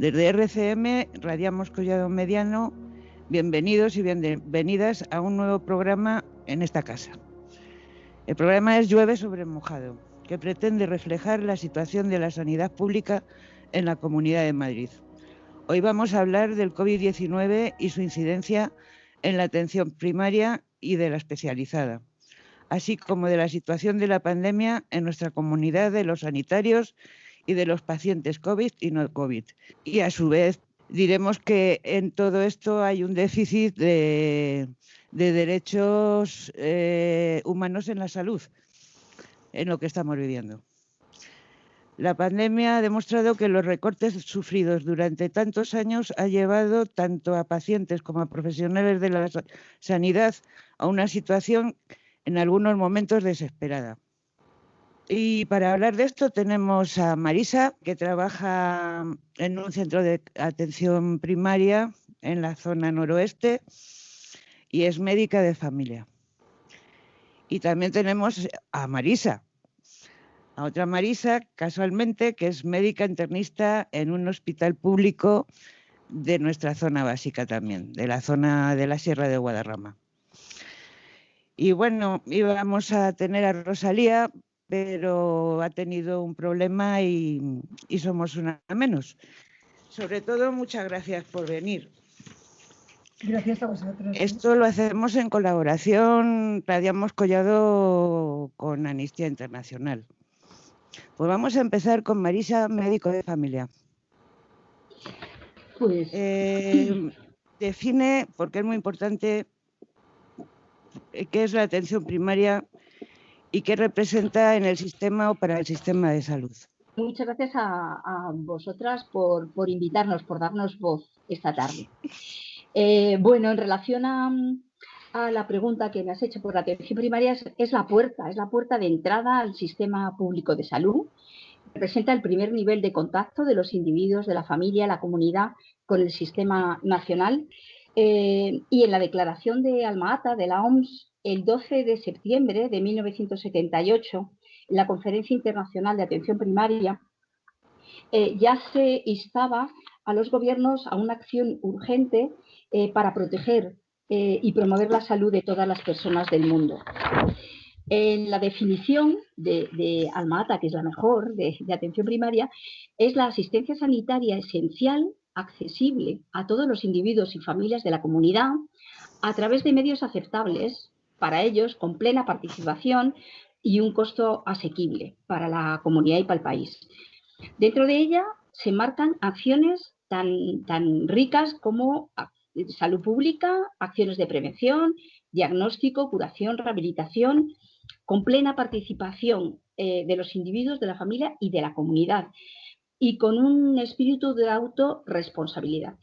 Desde RCM, Radiamos Collado Mediano, bienvenidos y bienvenidas a un nuevo programa en esta casa. El programa es Llueve sobre mojado, que pretende reflejar la situación de la sanidad pública en la Comunidad de Madrid. Hoy vamos a hablar del COVID-19 y su incidencia en la atención primaria y de la especializada, así como de la situación de la pandemia en nuestra comunidad, de los sanitarios y de los pacientes COVID y no COVID. Y a su vez diremos que en todo esto hay un déficit de derechos humanos en la salud, en lo que estamos viviendo. La pandemia ha demostrado que los recortes sufridos durante tantos años ha llevado tanto a pacientes como a profesionales de la sanidad a una situación en algunos momentos desesperada. Y para hablar de esto tenemos a Marisa, que trabaja en un centro de atención primaria en la zona noroeste y es médica de familia. Y también tenemos a Marisa, a otra Marisa, casualmente, que es médica internista en un hospital público de nuestra zona básica también, de la zona de la Sierra de Guadarrama. Y bueno, íbamos a tener a Rosalía, pero ha tenido un problema y somos una menos. Sobre todo, muchas gracias por venir. Gracias a vosotros. Esto lo hacemos en colaboración, Radiamos Collado con Amnistía Internacional. Pues vamos a empezar con Marisa, médico de familia. Pues define, porque es muy importante, qué es la atención primaria y qué representa en el sistema o para el sistema de salud. Muchas gracias a vosotras por invitarnos, por darnos voz esta tarde. Bueno, en relación a la pregunta que me has hecho, por la atención primaria es la puerta de entrada al sistema público de salud. Representa el primer nivel de contacto de los individuos, de la familia, la comunidad con el sistema nacional. Y en la declaración de Alma-Ata de la OMS, el 12 de septiembre de 1978, en la Conferencia Internacional de Atención Primaria, ya se instaba a los gobiernos a una acción urgente para proteger y promover la salud de todas las personas del mundo. En la definición de Alma-Ata, que es la mejor de atención primaria, es la asistencia sanitaria esencial, accesible a todos los individuos y familias de la comunidad a través de medios aceptables para ellos, con plena participación y un costo asequible para la comunidad y para el país. Dentro de ella se marcan acciones tan ricas como salud pública, acciones de prevención, diagnóstico, curación, rehabilitación, con plena participación de los individuos, de la familia y de la comunidad, y con un espíritu de autorresponsabilidad.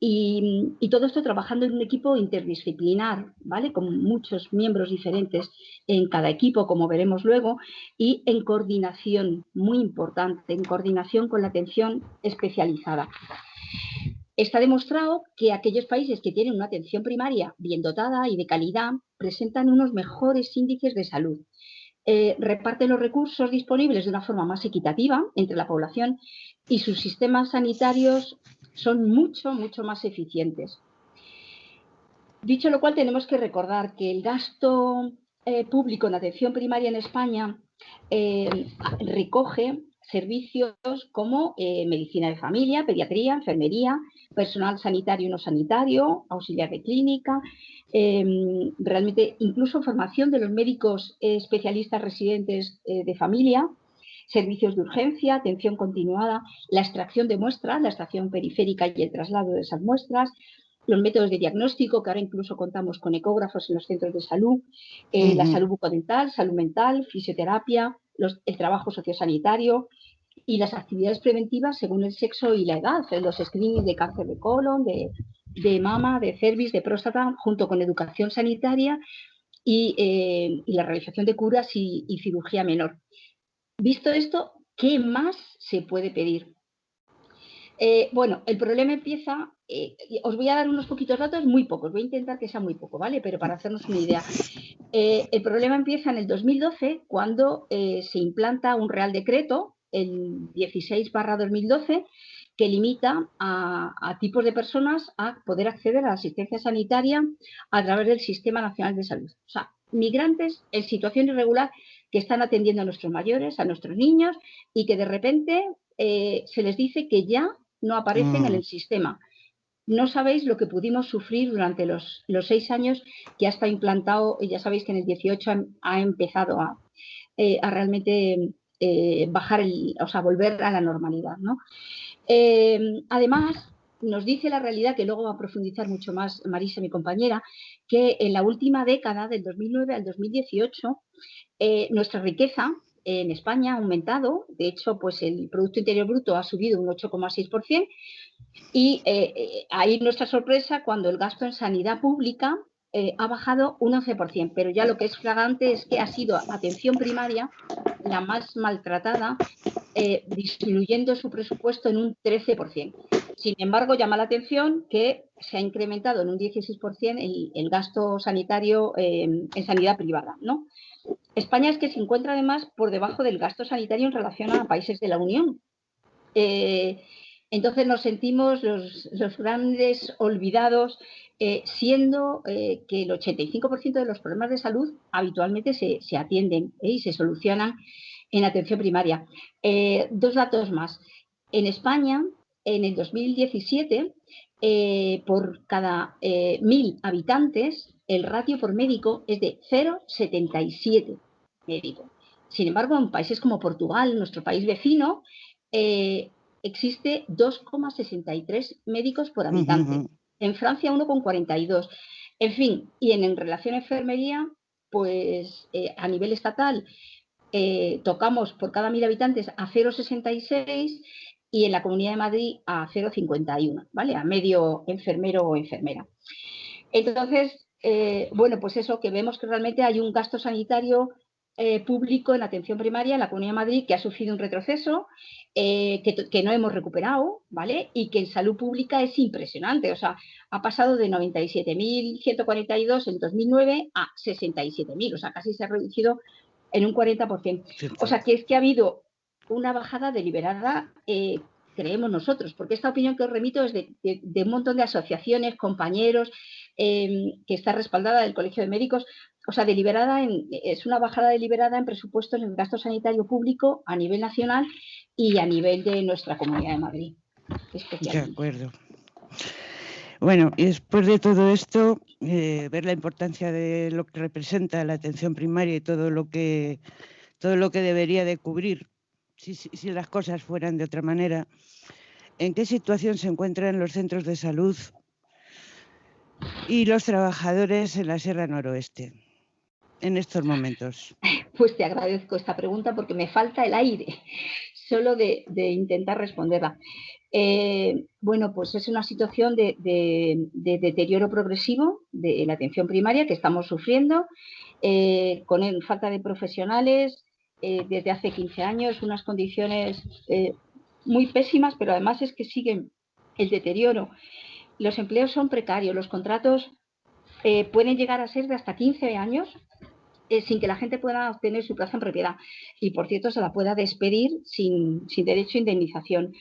Y todo esto trabajando en un equipo interdisciplinar, ¿vale? Con muchos miembros diferentes en cada equipo, como veremos luego, y en coordinación, muy importante, en coordinación con la atención especializada. Está demostrado que aquellos países que tienen una atención primaria bien dotada y de calidad presentan unos mejores índices de salud. Reparten los recursos disponibles de una forma más equitativa entre la población y sus sistemas sanitarios son mucho más eficientes. Dicho lo cual, tenemos que recordar que el gasto público en atención primaria en España recoge servicios como medicina de familia, pediatría, enfermería, personal sanitario y no sanitario, auxiliar de clínica, realmente incluso formación de los médicos especialistas residentes de familia, servicios de urgencia, atención continuada, la extracción de muestras, la extracción periférica y el traslado de esas muestras, los métodos de diagnóstico, que ahora incluso contamos con ecógrafos en los centros de salud, la salud bucodental, salud mental, fisioterapia, el trabajo sociosanitario y las actividades preventivas según el sexo y la edad, los screenings de cáncer de colon, de mama, de cervix, de próstata, junto con educación sanitaria y la realización de curas y cirugía menor. Visto esto, ¿qué más se puede pedir? Bueno, el problema empieza, os voy a dar unos poquitos datos, muy pocos, voy a intentar que sea muy poco, ¿vale? Pero para hacernos una idea. El problema empieza en el 2012, cuando se implanta un Real Decreto, el 16/2012, que limita a tipos de personas a poder acceder a la asistencia sanitaria a través del Sistema Nacional de Salud. O sea, migrantes en situación irregular que están atendiendo a nuestros mayores, a nuestros niños, y que de repente se les dice que ya no aparecen en el sistema. No sabéis lo que pudimos sufrir durante los 6 años que ha estado implantado, y ya sabéis que en el 18 ha empezado a realmente bajar, o sea, volver a la normalidad, ¿no? Además, nos dice la realidad, que luego va a profundizar mucho más Marisa, mi compañera, que en la última década, del 2009 al 2018, nuestra riqueza en España ha aumentado. De hecho, pues el Producto Interior Bruto ha subido un 8,6%, y ahí nuestra sorpresa cuando el gasto en sanidad pública ha bajado un 11%, pero ya lo que es flagrante es que ha sido atención primaria la más maltratada, disminuyendo su presupuesto en un 13%. Sin embargo, llama la atención que se ha incrementado en un 16% el gasto sanitario en sanidad privada, ¿no? España es que se encuentra además por debajo del gasto sanitario en relación a países de la Unión. Entonces nos sentimos los grandes olvidados, siendo que el 85% de los problemas de salud habitualmente se atienden y se solucionan en atención primaria. 2 datos más. En España, en el 2017, por cada 1.000 habitantes, el ratio por médico es de 0,77 médico. Sin embargo, en países como Portugal, nuestro país vecino, existe 2,63 médicos por habitante. En Francia, 1,42. En fin, y en relación a enfermería, pues a nivel estatal tocamos por cada 1.000 habitantes a 0,66 y en la Comunidad de Madrid a 0,51, ¿vale? A medio enfermero o enfermera. Entonces, bueno, pues eso, que vemos que realmente hay un gasto sanitario público en atención primaria en la Comunidad de Madrid que ha sufrido un retroceso, que no hemos recuperado, ¿vale? Y que en salud pública es impresionante. O sea, ha pasado de 97.142 en 2009 a 67.000. O sea, casi se ha reducido en un 40%. O sea, que es que ha habido una bajada deliberada, creemos nosotros, porque esta opinión que os remito es de un montón de asociaciones, compañeros, que está respaldada del Colegio de Médicos. O sea, es una bajada deliberada en presupuestos en el gasto sanitario público a nivel nacional y a nivel de nuestra Comunidad de Madrid. De acuerdo. Bueno, y después de todo esto, ver la importancia de lo que representa la atención primaria y todo lo que debería de cubrir, si las cosas fueran de otra manera, ¿en qué situación se encuentran los centros de salud y los trabajadores en la Sierra Noroeste en estos momentos? Pues te agradezco esta pregunta porque me falta el aire solo de intentar responderla. Bueno, pues es una situación de deterioro progresivo de la atención primaria que estamos sufriendo, con falta de profesionales desde hace 15 años, unas condiciones muy pésimas, pero además es que siguen el deterioro. Los empleos son precarios, los contratos pueden llegar a ser de hasta 15 años sin que la gente pueda obtener su plaza en propiedad y, por cierto, se la pueda despedir sin derecho a indemnización.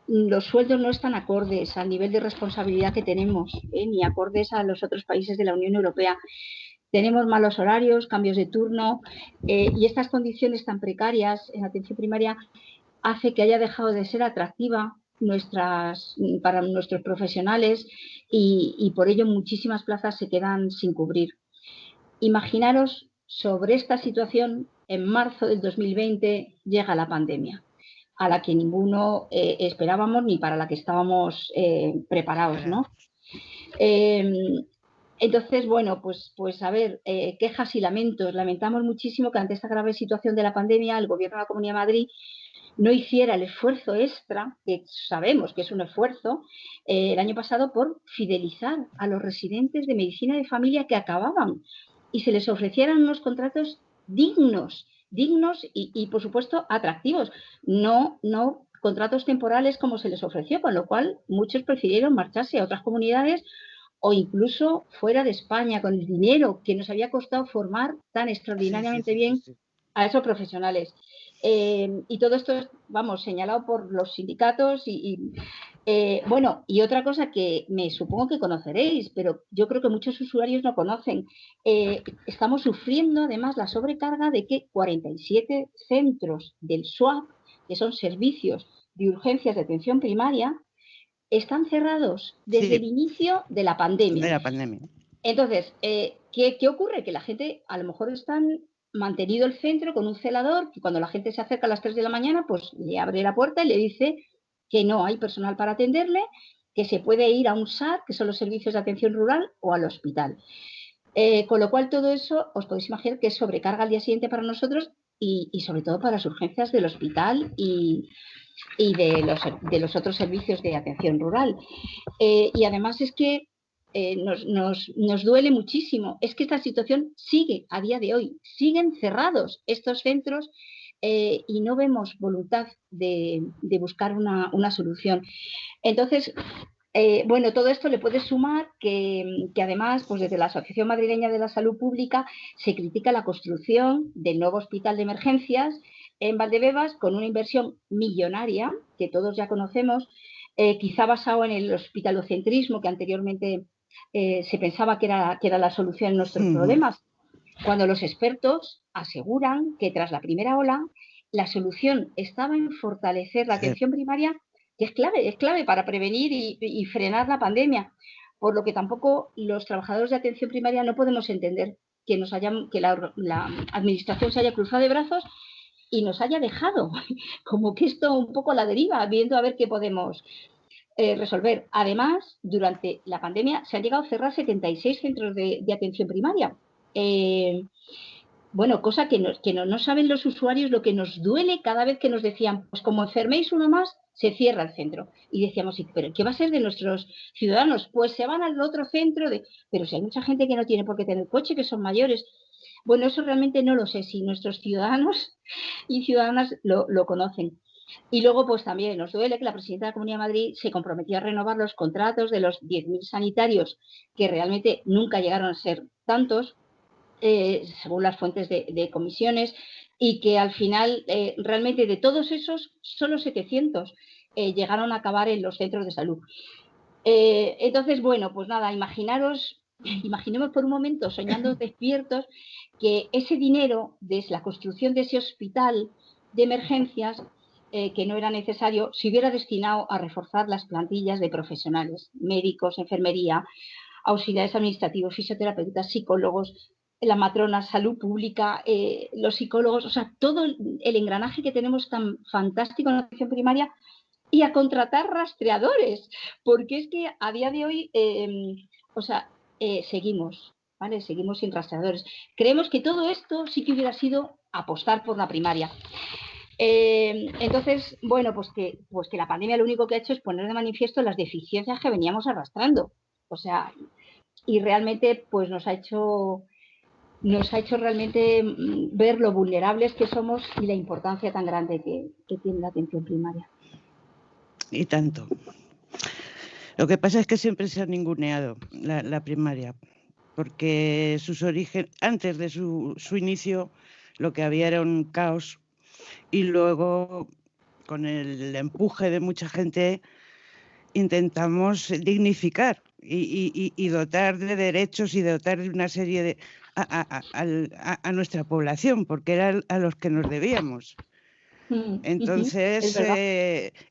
Los sueldos no están acordes al nivel de responsabilidad que tenemos, ni acordes a los otros países de la Unión Europea. Tenemos malos horarios, cambios de turno, y estas condiciones tan precarias en atención primaria hace que haya dejado de ser atractiva para nuestros profesionales y por ello muchísimas plazas se quedan sin cubrir. Imaginaros, sobre esta situación, en marzo del 2020 llega la pandemia, a la que ninguno esperábamos ni para la que estábamos preparados, ¿no? Entonces, bueno, pues a ver, quejas y lamentos. Lamentamos muchísimo que ante esta grave situación de la pandemia el Gobierno de la Comunidad de Madrid no hiciera el esfuerzo extra, que sabemos que es un esfuerzo, el año pasado por fidelizar a los residentes de medicina de familia que acababan y se les ofrecieran unos contratos dignos y por supuesto atractivos, no contratos temporales como se les ofreció, con lo cual muchos prefirieron marcharse a otras comunidades o incluso fuera de España con el dinero que nos había costado formar tan extraordinariamente bien a esos profesionales. Y todo esto es, vamos, señalado por los sindicatos bueno, y otra cosa que me supongo que conoceréis, pero yo creo que muchos usuarios no conocen. Estamos sufriendo además la sobrecarga de que 47 centros del SWAP, que son servicios de urgencias de atención primaria, están cerrados desde el Sí, inicio de la de pandemia. la pandemia. Entonces, ¿qué ocurre? Que la gente a lo mejor están mantenido el centro con un celador que cuando la gente se acerca a las 3 de la mañana, pues le abre la puerta y le dice que no hay personal para atenderle, que se puede ir a un SAR, que son los servicios de atención rural, o al hospital. Con lo cual todo eso os podéis imaginar que es sobrecarga al día siguiente para nosotros y sobre todo para las urgencias del hospital y de los otros servicios de atención rural. Y además es que nos duele muchísimo. Es que esta situación sigue a día de hoy. Siguen cerrados estos centros y no vemos voluntad de buscar una solución. Entonces, bueno, todo esto le puede sumar que además, pues desde la Asociación Madrileña de la Salud Pública se critica la construcción del nuevo hospital de emergencias en Valdebebas con una inversión millonaria que todos ya conocemos, quizá basado en el hospitalocentrismo que anteriormente se pensaba que era la solución a nuestros problemas, cuando los expertos aseguran que tras la primera ola la solución estaba en fortalecer la atención primaria, que es clave para prevenir y frenar la pandemia, por lo que tampoco los trabajadores de atención primaria no podemos entender que la administración se haya cruzado de brazos y nos haya dejado como que esto un poco a la deriva, viendo a ver qué podemos resolver. Además, durante la pandemia se han llegado a cerrar 76 centros de atención primaria. Bueno, cosa que no saben los usuarios lo que nos duele cada vez que nos decían, pues como enferméis uno más, se cierra el centro. Y decíamos, ¿pero qué va a ser de nuestros ciudadanos? Pues se van al otro centro, pero si hay mucha gente que no tiene por qué tener coche, que son mayores. Bueno, eso realmente no lo sé, si nuestros ciudadanos y ciudadanas lo conocen. Y luego, pues también nos duele que la presidenta de la Comunidad de Madrid se comprometió a renovar los contratos de los 10.000 sanitarios, que realmente nunca llegaron a ser tantos, según las fuentes de comisiones, y que al final realmente de todos esos, solo 700 llegaron a acabar en los centros de salud. Entonces, bueno, pues nada, imaginemos por un momento, soñando despiertos, que ese dinero de la construcción de ese hospital de emergencias, que no era necesario, se hubiera destinado a reforzar las plantillas de profesionales, médicos, enfermería, auxiliares administrativos, fisioterapeutas, psicólogos, la matrona, salud pública, los psicólogos, o sea, todo el engranaje que tenemos tan fantástico en la atención primaria, y a contratar rastreadores, porque es que a día de hoy, seguimos, ¿vale? Seguimos sin rastreadores. Creemos que todo esto sí que hubiera sido apostar por la primaria. Entonces, bueno, pues que la pandemia lo único que ha hecho es poner de manifiesto las deficiencias que veníamos arrastrando. O sea, y realmente pues nos ha hecho realmente ver lo vulnerables que somos y la importancia tan grande que tiene la atención primaria. Y tanto. Lo que pasa es que siempre se ha ninguneado la primaria, porque sus orígenes, antes de su inicio, lo que había era un caos, y luego, con el empuje de mucha gente, intentamos dignificar y dotar de derechos y dotar de una serie de a nuestra población, porque era a los que nos debíamos. Entonces,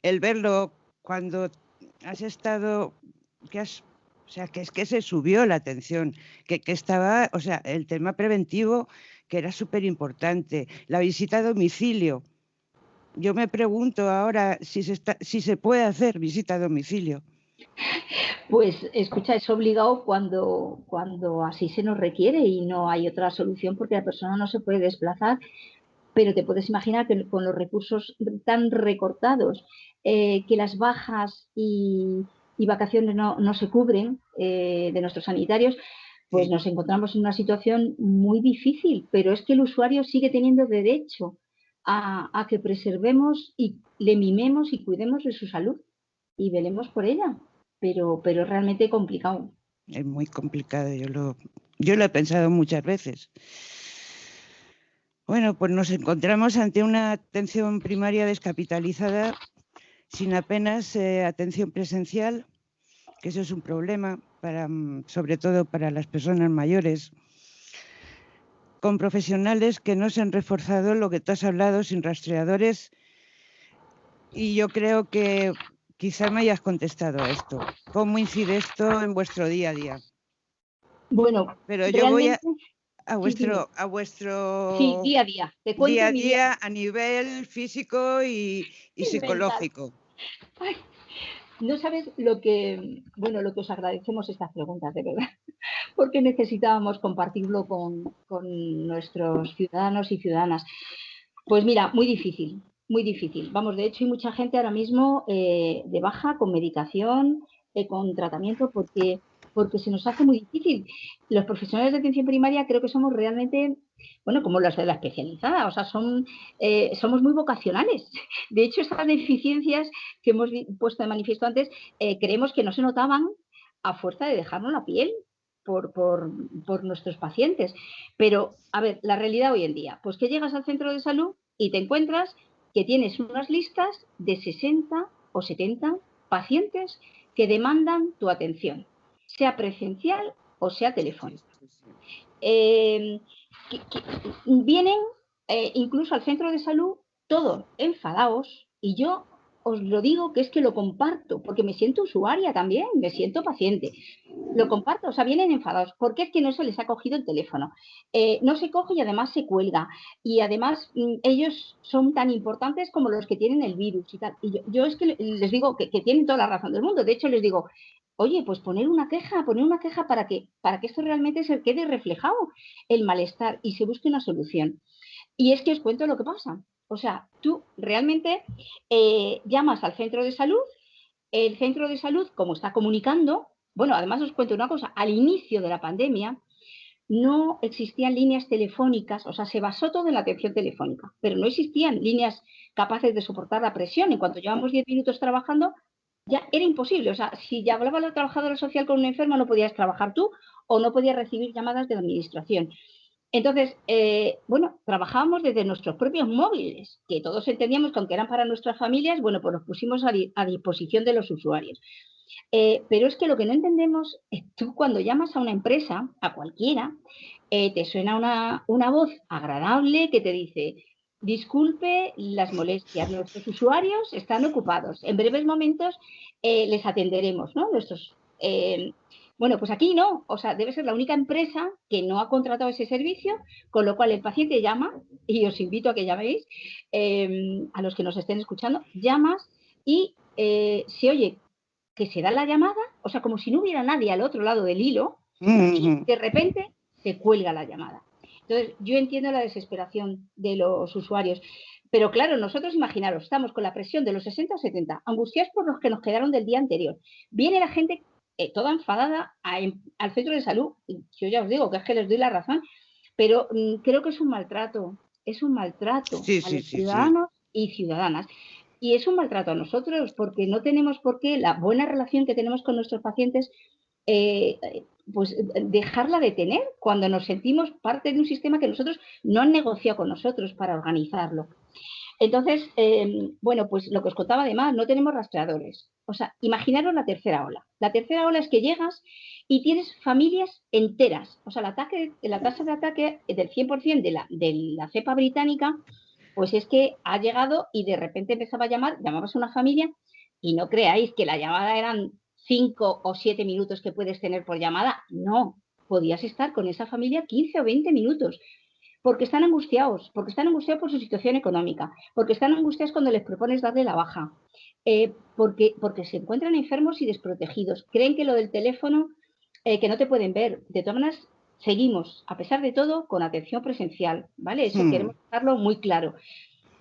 el verlo cuando has estado, o sea, que es que se subió la atención, que estaba, o sea, el tema preventivo, que era súper importante, la visita a domicilio. Yo me pregunto ahora si se puede hacer visita a domicilio. Pues escucha, es obligado cuando así se nos requiere y no hay otra solución porque la persona no se puede desplazar, pero te puedes imaginar que con los recursos tan recortados, que las bajas y vacaciones no se cubren de nuestros sanitarios, pues nos encontramos en una situación muy difícil, pero es que el usuario sigue teniendo derecho a que preservemos y le mimemos y cuidemos de su salud y velemos por ella, pero es realmente complicado. Es muy complicado, yo lo he pensado muchas veces. Bueno, pues nos encontramos ante una atención primaria descapitalizada, sin apenas atención presencial, que eso es un problema, sobre todo para las personas mayores, con profesionales que no se han reforzado, lo que tú has hablado, sin rastreadores. Y yo creo que quizá me hayas contestado a esto. ¿Cómo incide esto en vuestro día a día? Bueno, Pero yo voy realmente, a sí, dime. Sí, vuestro día a día. Te día cuento a mi día día a nivel físico y y mental. psicológico. Ay, no sabes lo que, bueno, lo que os agradecemos estas preguntas, de verdad, porque necesitábamos compartirlo con nuestros ciudadanos y ciudadanas. Pues mira, muy difícil, muy difícil. Vamos, de hecho, hay mucha gente ahora mismo de baja con medicación, con tratamiento, porque se nos hace muy difícil. Los profesionales de atención primaria creo que somos realmente, bueno, como los de la especializada, o sea, somos muy vocacionales. De hecho, estas deficiencias que hemos puesto de manifiesto antes, creemos que no se notaban a fuerza de dejarnos la piel por nuestros pacientes. Pero, a ver, la realidad hoy en día, pues que llegas al centro de salud y te encuentras que tienes unas listas de 60 o 70 pacientes que demandan tu atención, sea presencial o sea telefónica. Eh, Vienen incluso al centro de salud todos enfadados y yo os lo digo que es que lo comparto porque me siento usuaria también, me siento paciente. Lo comparto, o sea, vienen enfadados porque es que no se les ha cogido el teléfono. No se coge y además se cuelga. Y además ellos son tan importantes como los que tienen el virus y tal. Y yo es que les digo que tienen toda la razón del mundo. De hecho, les digo, oye, pues poner una queja para que esto realmente se quede reflejado, el malestar, y se busque una solución. Y es que os cuento lo que pasa. O sea, tú realmente llamas al centro de salud, el centro de salud, como está comunicando, bueno, además os cuento una cosa, al inicio de la pandemia no existían líneas telefónicas, o sea, se basó todo en la atención telefónica, pero no existían líneas capaces de soportar la presión. En cuanto llevamos 10 minutos trabajando, ya era imposible. O sea, si ya hablaba la trabajadora social con un enfermo, no podías trabajar tú o no podías recibir llamadas de la administración. Entonces, bueno, trabajábamos desde nuestros propios móviles, que todos entendíamos que aunque eran para nuestras familias, bueno, pues los pusimos a disposición de los usuarios. Pero es que lo que no entendemos es tú cuando llamas a una empresa, a cualquiera, te suena una voz agradable que te dice, disculpe las molestias, nuestros usuarios están ocupados, en breves momentos les atenderemos, ¿no? Bueno, pues aquí no, o sea, debe ser la única empresa que no ha contratado ese servicio, con lo cual el paciente llama, y os invito a que llaméis, a los que nos estén escuchando, llamas y se oye que se da la llamada, o sea, como si no hubiera nadie al otro lado del hilo, y de repente se cuelga la llamada. Entonces, yo entiendo la desesperación de los usuarios, pero claro, nosotros imaginaros, estamos con la presión de los 60 o 70, angustiados por los que nos quedaron del día anterior. Viene la gente toda enfadada al centro de salud, y yo ya os digo que es que les doy la razón, pero creo que es un maltrato Sí, a sí, los sí, sí. ciudadanos y ciudadanas. Y es un maltrato a nosotros porque no tenemos por qué la buena relación que tenemos con nuestros pacientes, eh, pues dejarla de tener cuando nos sentimos parte de un sistema que nosotros no han negociado con nosotros para organizarlo. Entonces, bueno, pues lo que os contaba además, no tenemos rastreadores. O sea, imaginaros la tercera ola. La tercera ola es que llegas y tienes familias enteras. O sea, la tasa de ataque del 100% de la cepa británica, pues es que ha llegado y de repente empezaba a llamabas a una familia y no creáis que la llamada eran 5 o 7 minutos que puedes tener por llamada. No, podías estar con esa familia 15 o 20 minutos porque están angustiados por su situación económica, porque están angustiados cuando les propones darle la baja, porque se encuentran enfermos y desprotegidos, creen que lo del teléfono, que no te pueden ver. De todas maneras, seguimos, a pesar de todo, con atención presencial, ¿vale? Eso queremos dejarlo muy claro.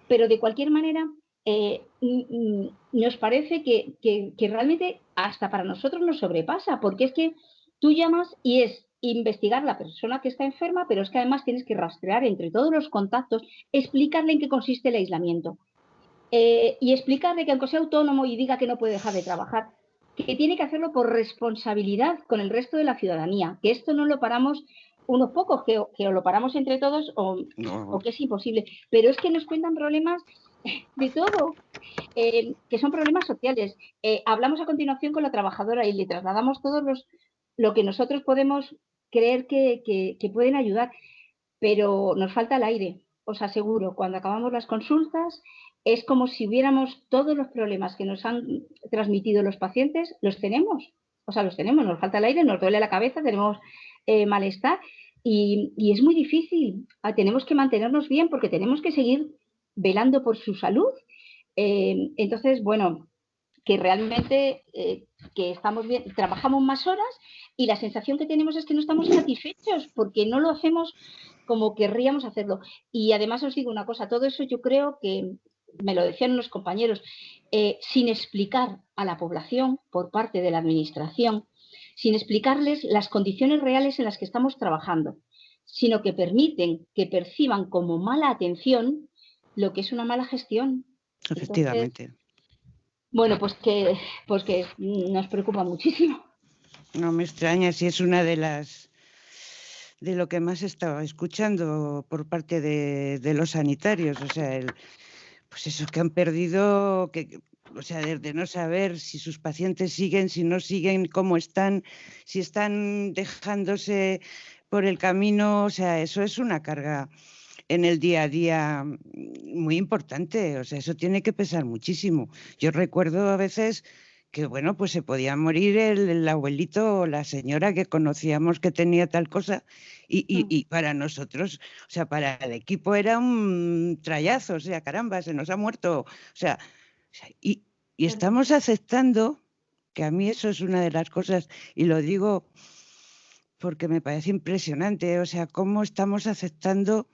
Pero de cualquier manera, nos parece que realmente hasta para nosotros nos sobrepasa, porque es que tú llamas y es investigar la persona que está enferma, pero es que además tienes que rastrear entre todos los contactos, explicarle en qué consiste el aislamiento y explicarle que aunque sea autónomo y diga que no puede dejar de trabajar, que tiene que hacerlo por responsabilidad con el resto de la ciudadanía, que esto no lo paramos unos pocos que o lo paramos entre todos o que es imposible. Pero es que nos cuentan problemas de todo, que son problemas sociales. Hablamos a continuación con la trabajadora y le trasladamos lo que nosotros podemos creer que pueden ayudar, pero nos falta el aire. Os aseguro, cuando acabamos las consultas, es como si viéramos todos los problemas que nos han transmitido los pacientes, los tenemos. O sea, los tenemos, nos falta el aire, nos duele la cabeza, tenemos malestar y es muy difícil. Tenemos que mantenernos bien porque tenemos que seguir velando por su salud. Entonces, bueno, que realmente que estamos bien, trabajamos más horas y la sensación que tenemos es que no estamos satisfechos porque no lo hacemos como querríamos hacerlo. Y además os digo una cosa, todo eso yo creo que, me lo decían unos compañeros, sin explicar a la población por parte de la administración, sin explicarles las condiciones reales en las que estamos trabajando, sino que permiten que perciban como mala atención lo que es una mala gestión. Efectivamente. Entonces, bueno, pues que nos preocupa muchísimo. No me extraña si es una de lo que más estaba escuchando por parte de los sanitarios, o sea, pues eso que han perdido, o sea, de no saber si sus pacientes siguen, si no siguen, cómo están, si están dejándose por el camino, o sea, eso es una carga en el día a día muy importante, o sea, eso tiene que pesar muchísimo. Yo recuerdo a veces que, bueno, pues se podía morir el abuelito o la señora que conocíamos que tenía tal cosa y para nosotros, o sea, para el equipo era un trayazo, o sea, caramba, se nos ha muerto, o sea, y estamos aceptando, que a mí eso es una de las cosas, y lo digo porque me parece impresionante, o sea, cómo estamos aceptando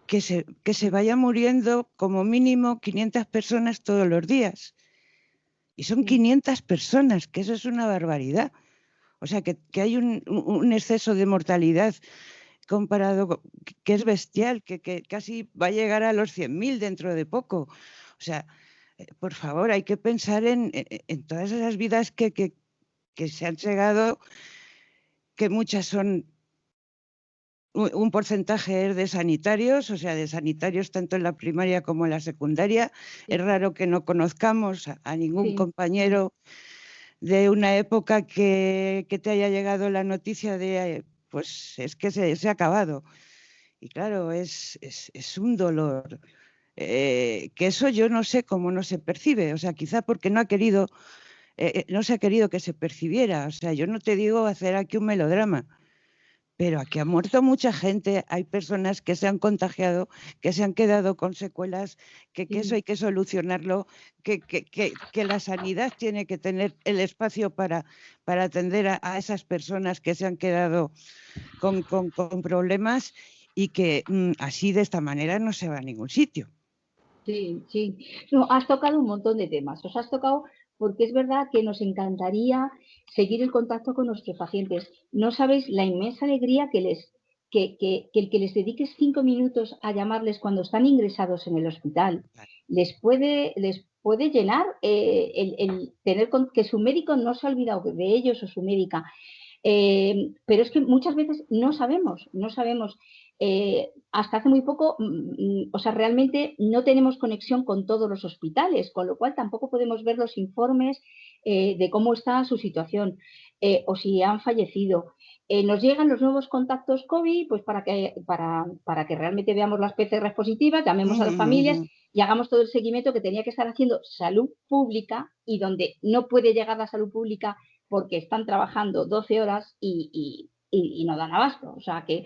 que se vaya muriendo como mínimo 500 personas todos los días. Y son 500 personas, que eso es una barbaridad. O sea, que hay un exceso de mortalidad comparado, que es bestial, que casi va a llegar a los 100.000 dentro de poco. O sea, por favor, hay que pensar en todas esas vidas que se han llegado, que muchas son... Un porcentaje es de sanitarios, o sea, de sanitarios tanto en la primaria como en la secundaria. Sí. Es raro que no conozcamos a ningún compañero de una época que te haya llegado la noticia de, pues es que se ha acabado. Y claro, es un dolor, que eso yo no sé cómo no se percibe, o sea, quizá porque no se ha querido que se percibiera. O sea, yo no te digo hacer aquí un melodrama, pero aquí ha muerto mucha gente, hay personas que se han contagiado, que se han quedado con secuelas, que eso hay que solucionarlo, que la sanidad tiene que tener el espacio para atender a esas personas que se han quedado con problemas y que así de esta manera no se va a ningún sitio. Sí, sí. No, has tocado un montón de temas. Os has tocado porque es verdad que nos encantaría seguir el contacto con nuestros pacientes. No sabéis la inmensa alegría que el que les dediques 5 minutos a llamarles cuando están ingresados en el hospital les puede llenar el tener que su médico no se ha olvidado de ellos o su médica. Pero es que muchas veces no sabemos. Hasta hace muy poco, o sea, realmente no tenemos conexión con todos los hospitales, con lo cual tampoco podemos ver los informes de cómo está su situación o si han fallecido. Nos llegan los nuevos contactos COVID, pues para que realmente veamos las PCR positivas, llamemos a las familias y hagamos todo el seguimiento que tenía que estar haciendo salud pública y donde no puede llegar la salud pública porque están trabajando 12 horas y no dan abasto. O sea que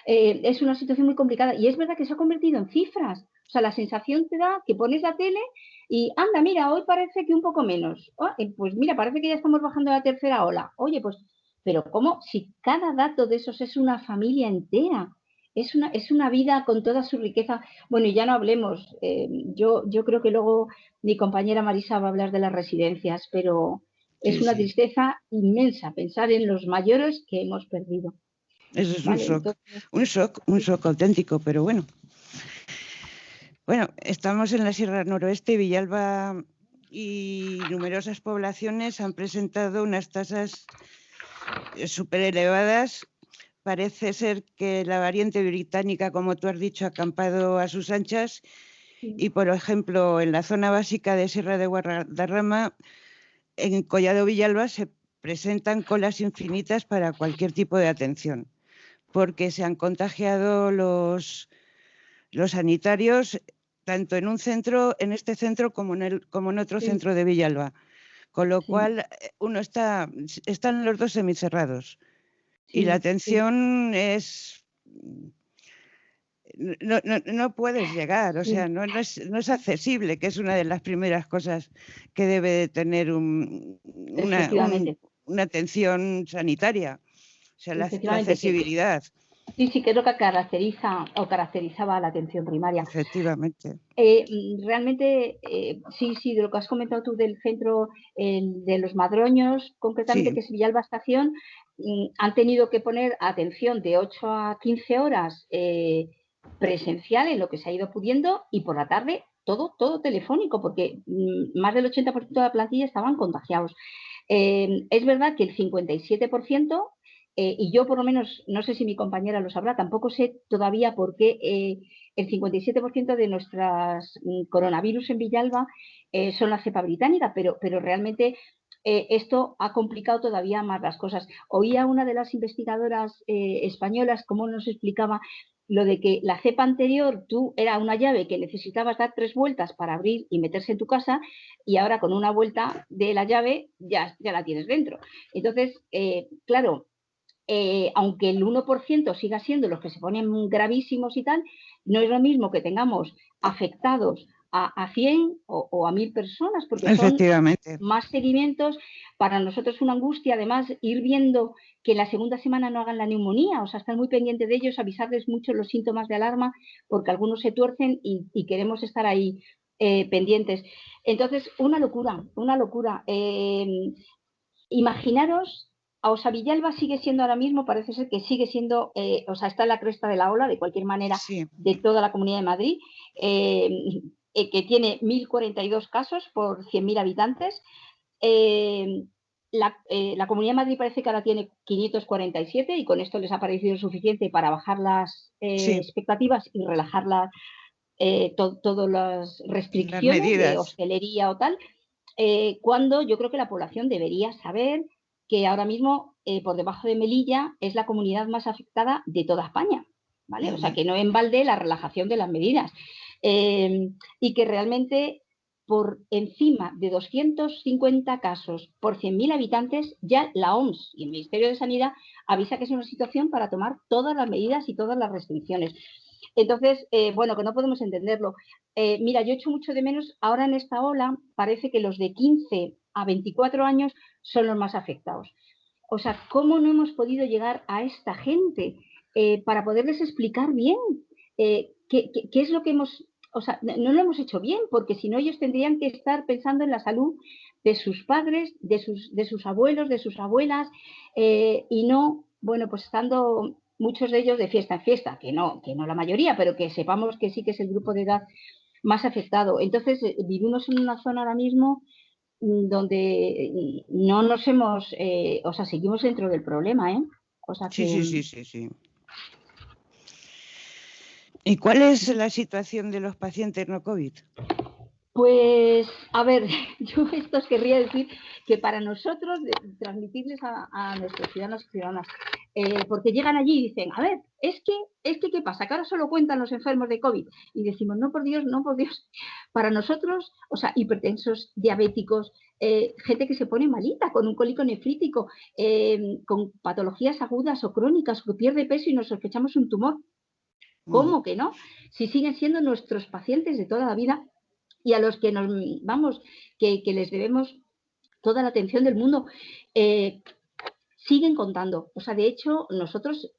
es una situación muy complicada y es verdad que se ha convertido en cifras. O sea, la sensación te da que pones la tele y anda, mira, hoy parece que un poco menos. Pues mira, parece que ya estamos bajando la tercera ola. Oye, pues, pero ¿cómo? Si cada dato de esos es una familia entera. Es una vida con toda su riqueza. Bueno, y ya no hablemos. Yo creo que luego mi compañera Marisa va a hablar de las residencias, pero es una tristeza inmensa pensar en los mayores que hemos perdido. Eso es un shock auténtico, pero bueno. Bueno, estamos en la Sierra Noroeste, Villalba y numerosas poblaciones han presentado unas tasas súper elevadas parece ser que la variante británica, como tú has dicho, ha acampado a sus anchas y, por ejemplo, en la zona básica de Sierra de Guadarrama, en Collado Villalba, se presentan colas infinitas para cualquier tipo de atención, porque se han contagiado los sanitarios tanto en este centro como en otro centro de Villalba. Con lo cual, están los dos semicerrados. Y la atención es... No puedes llegar, o sea, no es accesible, que es una de las primeras cosas que debe de tener una atención sanitaria, o sea, la accesibilidad. Sí, que es lo que caracterizaba la atención primaria. Efectivamente. Realmente, sí, de lo que has comentado tú del centro de los Madroños, concretamente, que es Villalba Estación, han tenido que poner atención de 8 a 15 horas presencial en lo que se ha ido pudiendo y por la tarde todo telefónico, porque más del 80% de la plantilla estaban contagiados. Es verdad que el 57%, y yo por lo menos, no sé si mi compañera lo sabrá, tampoco sé todavía por qué el 57% de nuestras coronavirus en Villalba son la cepa británica, pero realmente esto ha complicado todavía más las cosas. Oía una de las investigadoras españolas cómo nos explicaba lo de que la cepa anterior era una llave que necesitabas dar 3 vueltas para abrir y meterse en tu casa, y ahora con una vuelta de la llave ya la tienes dentro. Entonces, claro, aunque el 1% siga siendo los que se ponen gravísimos y tal, no es lo mismo que tengamos afectados a 100 o a 1000 personas, porque son más seguimientos. Para nosotros es una angustia, además, ir viendo que en la segunda semana no hagan la neumonía, o sea, estar muy pendiente de ellos, avisarles mucho los síntomas de alarma, porque algunos se tuercen y queremos estar ahí pendientes. Entonces, una locura. Imaginaros, Villalba sigue siendo ahora mismo, parece ser que sigue siendo, está en la cresta de la ola, de cualquier manera, de toda la Comunidad de Madrid, que tiene 1.042 casos por 100.000 habitantes. La Comunidad de Madrid parece que ahora tiene 547 y con esto les ha parecido suficiente para bajar las expectativas y relajar todas las restricciones de hostelería o tal, cuando yo creo que la población debería saber que ahora mismo por debajo de Melilla es la comunidad más afectada de toda España, ¿vale? O sea, que no en balde la relajación de las medidas, y que realmente por encima de 250 casos por 100.000 habitantes, ya la OMS y el Ministerio de Sanidad avisa que es una situación para tomar todas las medidas y todas las restricciones. Entonces, bueno, que no podemos entenderlo. Mira, yo echo mucho de menos, ahora en esta ola, parece que los de 15 a 24 años son los más afectados. O sea, ¿cómo no hemos podido llegar a esta gente para poderles explicar bien qué es lo que hemos... O sea, no lo hemos hecho bien, porque si no ellos tendrían que estar pensando en la salud de sus padres, de sus abuelos, de sus abuelas, y no, bueno, pues estando muchos de ellos de fiesta en fiesta, que no la mayoría, pero que sepamos que sí que es el grupo de edad más afectado. Entonces, vivimos en una zona ahora mismo donde no nos hemos, seguimos dentro del problema, ¿eh? O sea que... Sí. ¿Y cuál es la situación de los pacientes no COVID? Pues, a ver, yo esto os querría decir que para nosotros, transmitirles a nuestros ciudadanos y ciudadanas, porque llegan allí y dicen, a ver, es que ¿qué pasa? Que ahora solo cuentan los enfermos de COVID. Y decimos, no, por Dios. Para nosotros, o sea, hipertensos, diabéticos, gente que se pone malita con un cólico nefrítico, con patologías agudas o crónicas, que pierde peso y nos sospechamos un tumor. ¿Cómo que no? Si siguen siendo nuestros pacientes de toda la vida y a los que que les debemos toda la atención del mundo, siguen contando. O sea, de hecho, nosotros,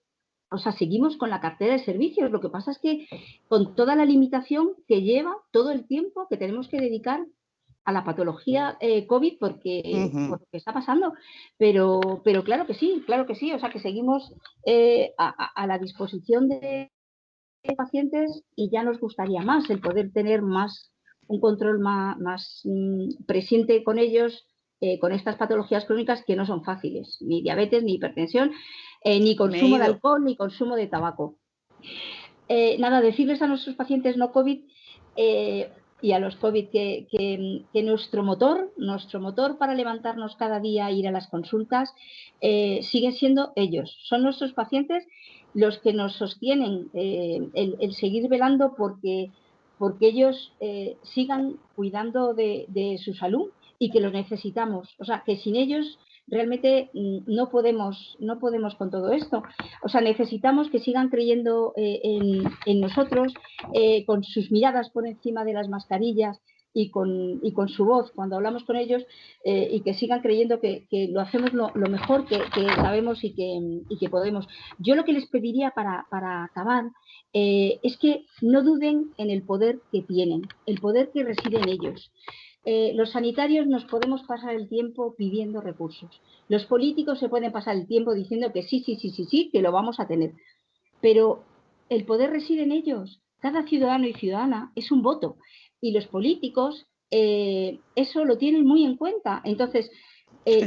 seguimos con la cartera de servicios. Lo que pasa es que con toda la limitación que lleva todo el tiempo que tenemos que dedicar a la patología COVID, porque por lo que está pasando, pero claro que sí, o sea, que seguimos a la disposición de pacientes y ya nos gustaría más el poder tener un control más presente con ellos con estas patologías crónicas que no son fáciles, ni diabetes, ni hipertensión, ni consumo de alcohol, ni consumo de tabaco. Nada, decirles a nuestros pacientes no COVID y a los COVID que nuestro motor para levantarnos cada día e ir a las consultas siguen siendo ellos. Son nuestros pacientes los que nos sostienen el seguir velando porque ellos sigan cuidando de su salud y que los necesitamos. O sea, que sin ellos realmente no podemos con todo esto. O sea, necesitamos que sigan creyendo en nosotros, con sus miradas por encima de las mascarillas y con su voz cuando hablamos con ellos, y que sigan creyendo que lo hacemos lo mejor que sabemos y que podemos. Yo lo que les pediría para acabar es que no duden en el poder que tienen, el poder que reside en ellos. Los sanitarios nos podemos pasar el tiempo pidiendo recursos. Los políticos se pueden pasar el tiempo diciendo que sí, que lo vamos a tener. Pero el poder reside en ellos. Cada ciudadano y ciudadana es un voto. Y los políticos eso lo tienen muy en cuenta. Entonces,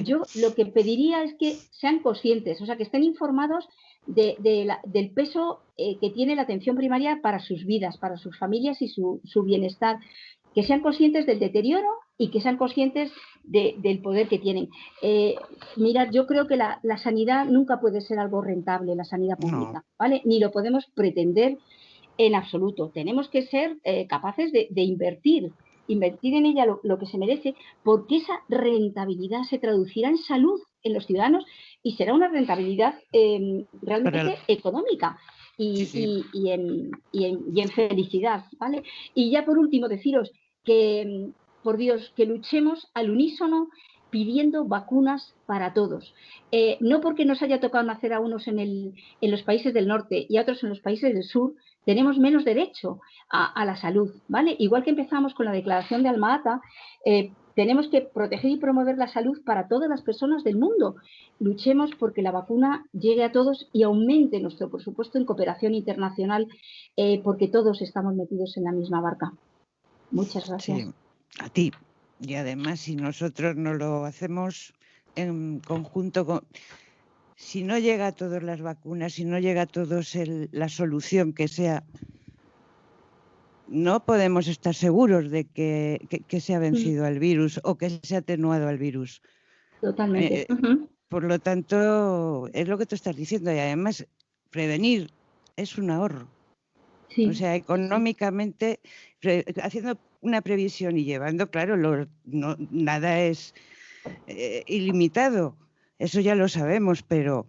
yo lo que pediría es que sean conscientes, o sea, que estén informados del peso que tiene la atención primaria para sus vidas, para sus familias y su bienestar. Que sean conscientes del deterioro y que sean conscientes del poder que tienen. Mirad, yo creo que la sanidad nunca puede ser algo rentable, la sanidad pública, no. ¿Vale? Ni lo podemos pretender en absoluto. Tenemos que ser capaces de invertir en ella lo que se merece, porque esa rentabilidad se traducirá en salud en los ciudadanos y será una rentabilidad realmente económica. Y en felicidad, ¿vale? Y ya por último deciros que, por Dios, que luchemos al unísono pidiendo vacunas para todos. No porque nos haya tocado nacer a unos en los países del norte y a otros en los países del sur, tenemos menos derecho a la salud, ¿vale? Igual que empezamos con la declaración de Alma-Ata, tenemos que proteger y promover la salud para todas las personas del mundo. Luchemos porque la vacuna llegue a todos y aumente nuestro presupuesto en cooperación internacional, porque todos estamos metidos en la misma barca. Muchas gracias. Sí, a ti. Y además, si nosotros no lo hacemos en conjunto con... Si no llega a todas las vacunas, si no llega a todos la solución que sea, no podemos estar seguros de que se ha vencido al virus o que se ha atenuado al virus. Totalmente. Por lo tanto, es lo que tú estás diciendo. Y además, prevenir es un ahorro. Sí. O sea, económicamente, haciendo una previsión y llevando, claro, nada es ilimitado. Eso ya lo sabemos, pero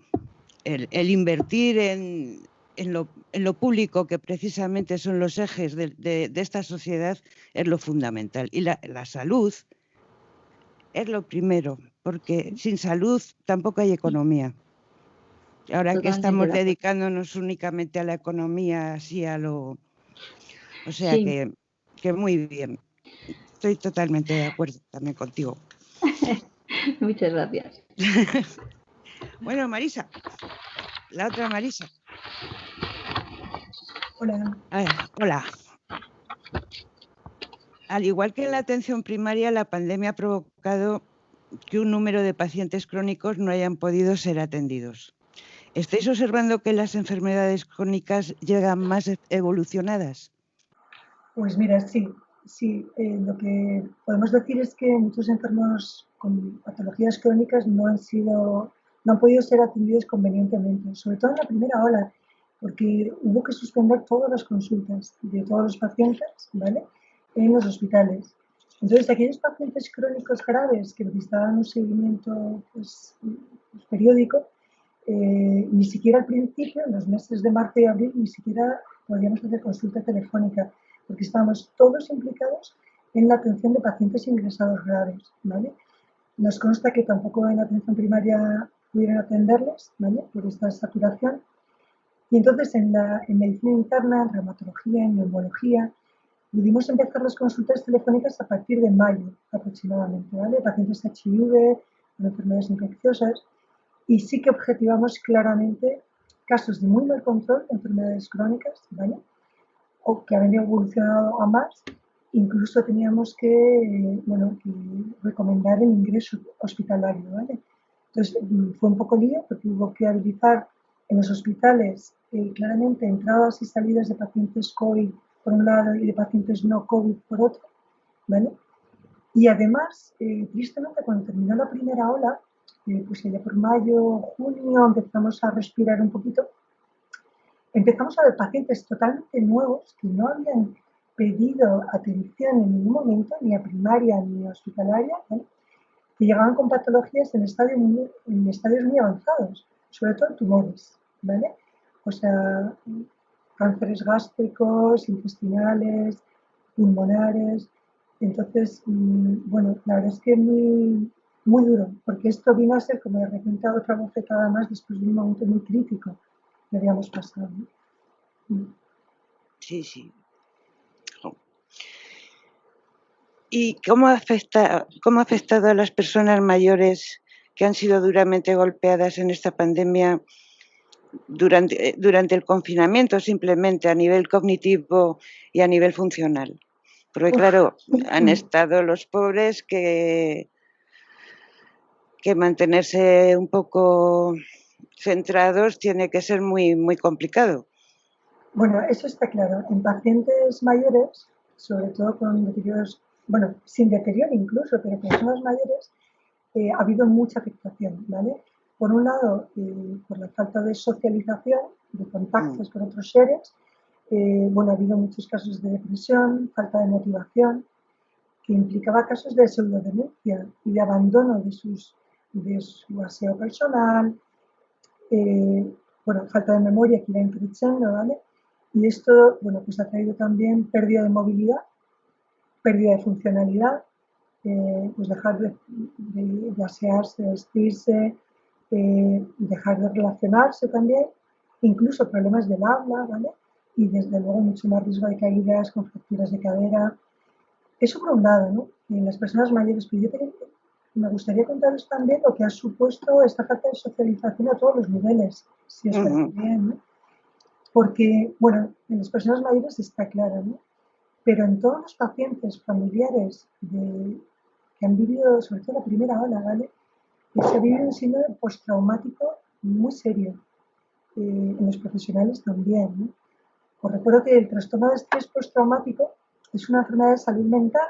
el invertir en lo público, que precisamente son los ejes de esta sociedad, es lo fundamental. Y la salud es lo primero, porque sin salud tampoco hay economía. Ahora que estamos dedicándonos únicamente a la economía, así a lo... O sea que muy bien. Estoy totalmente de acuerdo también contigo. Muchas gracias. Bueno, Marisa, la otra Marisa. Hola. Hola. Al igual que en la atención primaria, la pandemia ha provocado que un número de pacientes crónicos no hayan podido ser atendidos. ¿Estáis observando que las enfermedades crónicas llegan más evolucionadas? Pues mira, sí. Lo que podemos decir es que muchos enfermos con patologías crónicas no han podido ser atendidos convenientemente, sobre todo en la primera ola, porque hubo que suspender todas las consultas de todos los pacientes, ¿vale?, en los hospitales. Entonces, aquellos pacientes crónicos graves que necesitaban un seguimiento periódico, ni siquiera al principio, en los meses de marzo y abril, ni siquiera podíamos hacer consulta telefónica, porque estábamos todos implicados en la atención de pacientes ingresados graves, ¿vale? Nos consta que tampoco en la atención primaria pudieron atenderles, ¿vale?, por esta saturación. Y entonces en medicina interna, en reumatología, en neumología, pudimos empezar las consultas telefónicas a partir de mayo aproximadamente, ¿vale? Pacientes HIV, con enfermedades infecciosas, y sí que objetivamos claramente casos de muy mal control de enfermedades crónicas, ¿vale?, o que habían evolucionado a más, incluso teníamos que recomendar el ingreso hospitalario, ¿vale? Entonces fue un poco lío porque hubo que habilitar en los hospitales claramente entradas y salidas de pacientes COVID por un lado y de pacientes no COVID por otro, ¿vale? Y además, tristemente, cuando terminó la primera ola, pues allá por mayo, junio, empezamos a respirar un poquito, empezamos a ver pacientes totalmente nuevos que no habían pedido atención en ningún momento, ni a primaria ni a hospitalaria, ¿vale? Que llegaban con patologías en estadios muy avanzados, sobre todo tumores, ¿vale? O sea, cánceres gástricos, intestinales, pulmonares. Entonces, bueno, la verdad es que muy duro, porque esto vino a ser como de repente otra bofetada más después de un momento muy crítico que habíamos pasado, ¿no? Sí, sí. ¿Y cómo ha afectado a las personas mayores que han sido duramente golpeadas en esta pandemia durante el confinamiento, simplemente a nivel cognitivo y a nivel funcional? Porque claro, han estado los pobres que mantenerse un poco centrados tiene que ser muy complicado. Bueno, eso está claro. En pacientes mayores, sobre todo con deterioros, bueno, sin deterioro incluso, pero personas mayores, ha habido mucha afectación, ¿vale? Por un lado, por la falta de socialización, de contactos con otros seres, bueno, ha habido muchos casos de depresión, falta de motivación, que implicaba casos de pseudodemencia y de abandono de su aseo personal, bueno, falta de memoria que iba increciendo, ¿vale? Y esto, bueno, pues ha traído también pérdida de movilidad, pérdida de funcionalidad, pues dejar de asearse, de vestirse, dejar de relacionarse también, incluso problemas del habla, ¿vale? Y desde luego mucho más riesgo de caídas con fracturas de cadera. Eso por un lado, ¿no? En las personas mayores, pero me gustaría contaros también lo que ha supuesto esta falta de socialización a todos los niveles, si os parece bien, ¿no? Porque, bueno, en las personas mayores está claro, ¿no? Pero en todos los pacientes familiares que han vivido, sobre todo la primera ola, ¿vale? Se ha vivido un síndrome postraumático muy serio. En los profesionales también, ¿no? Os recuerdo que el trastorno de estrés postraumático es una enfermedad de salud mental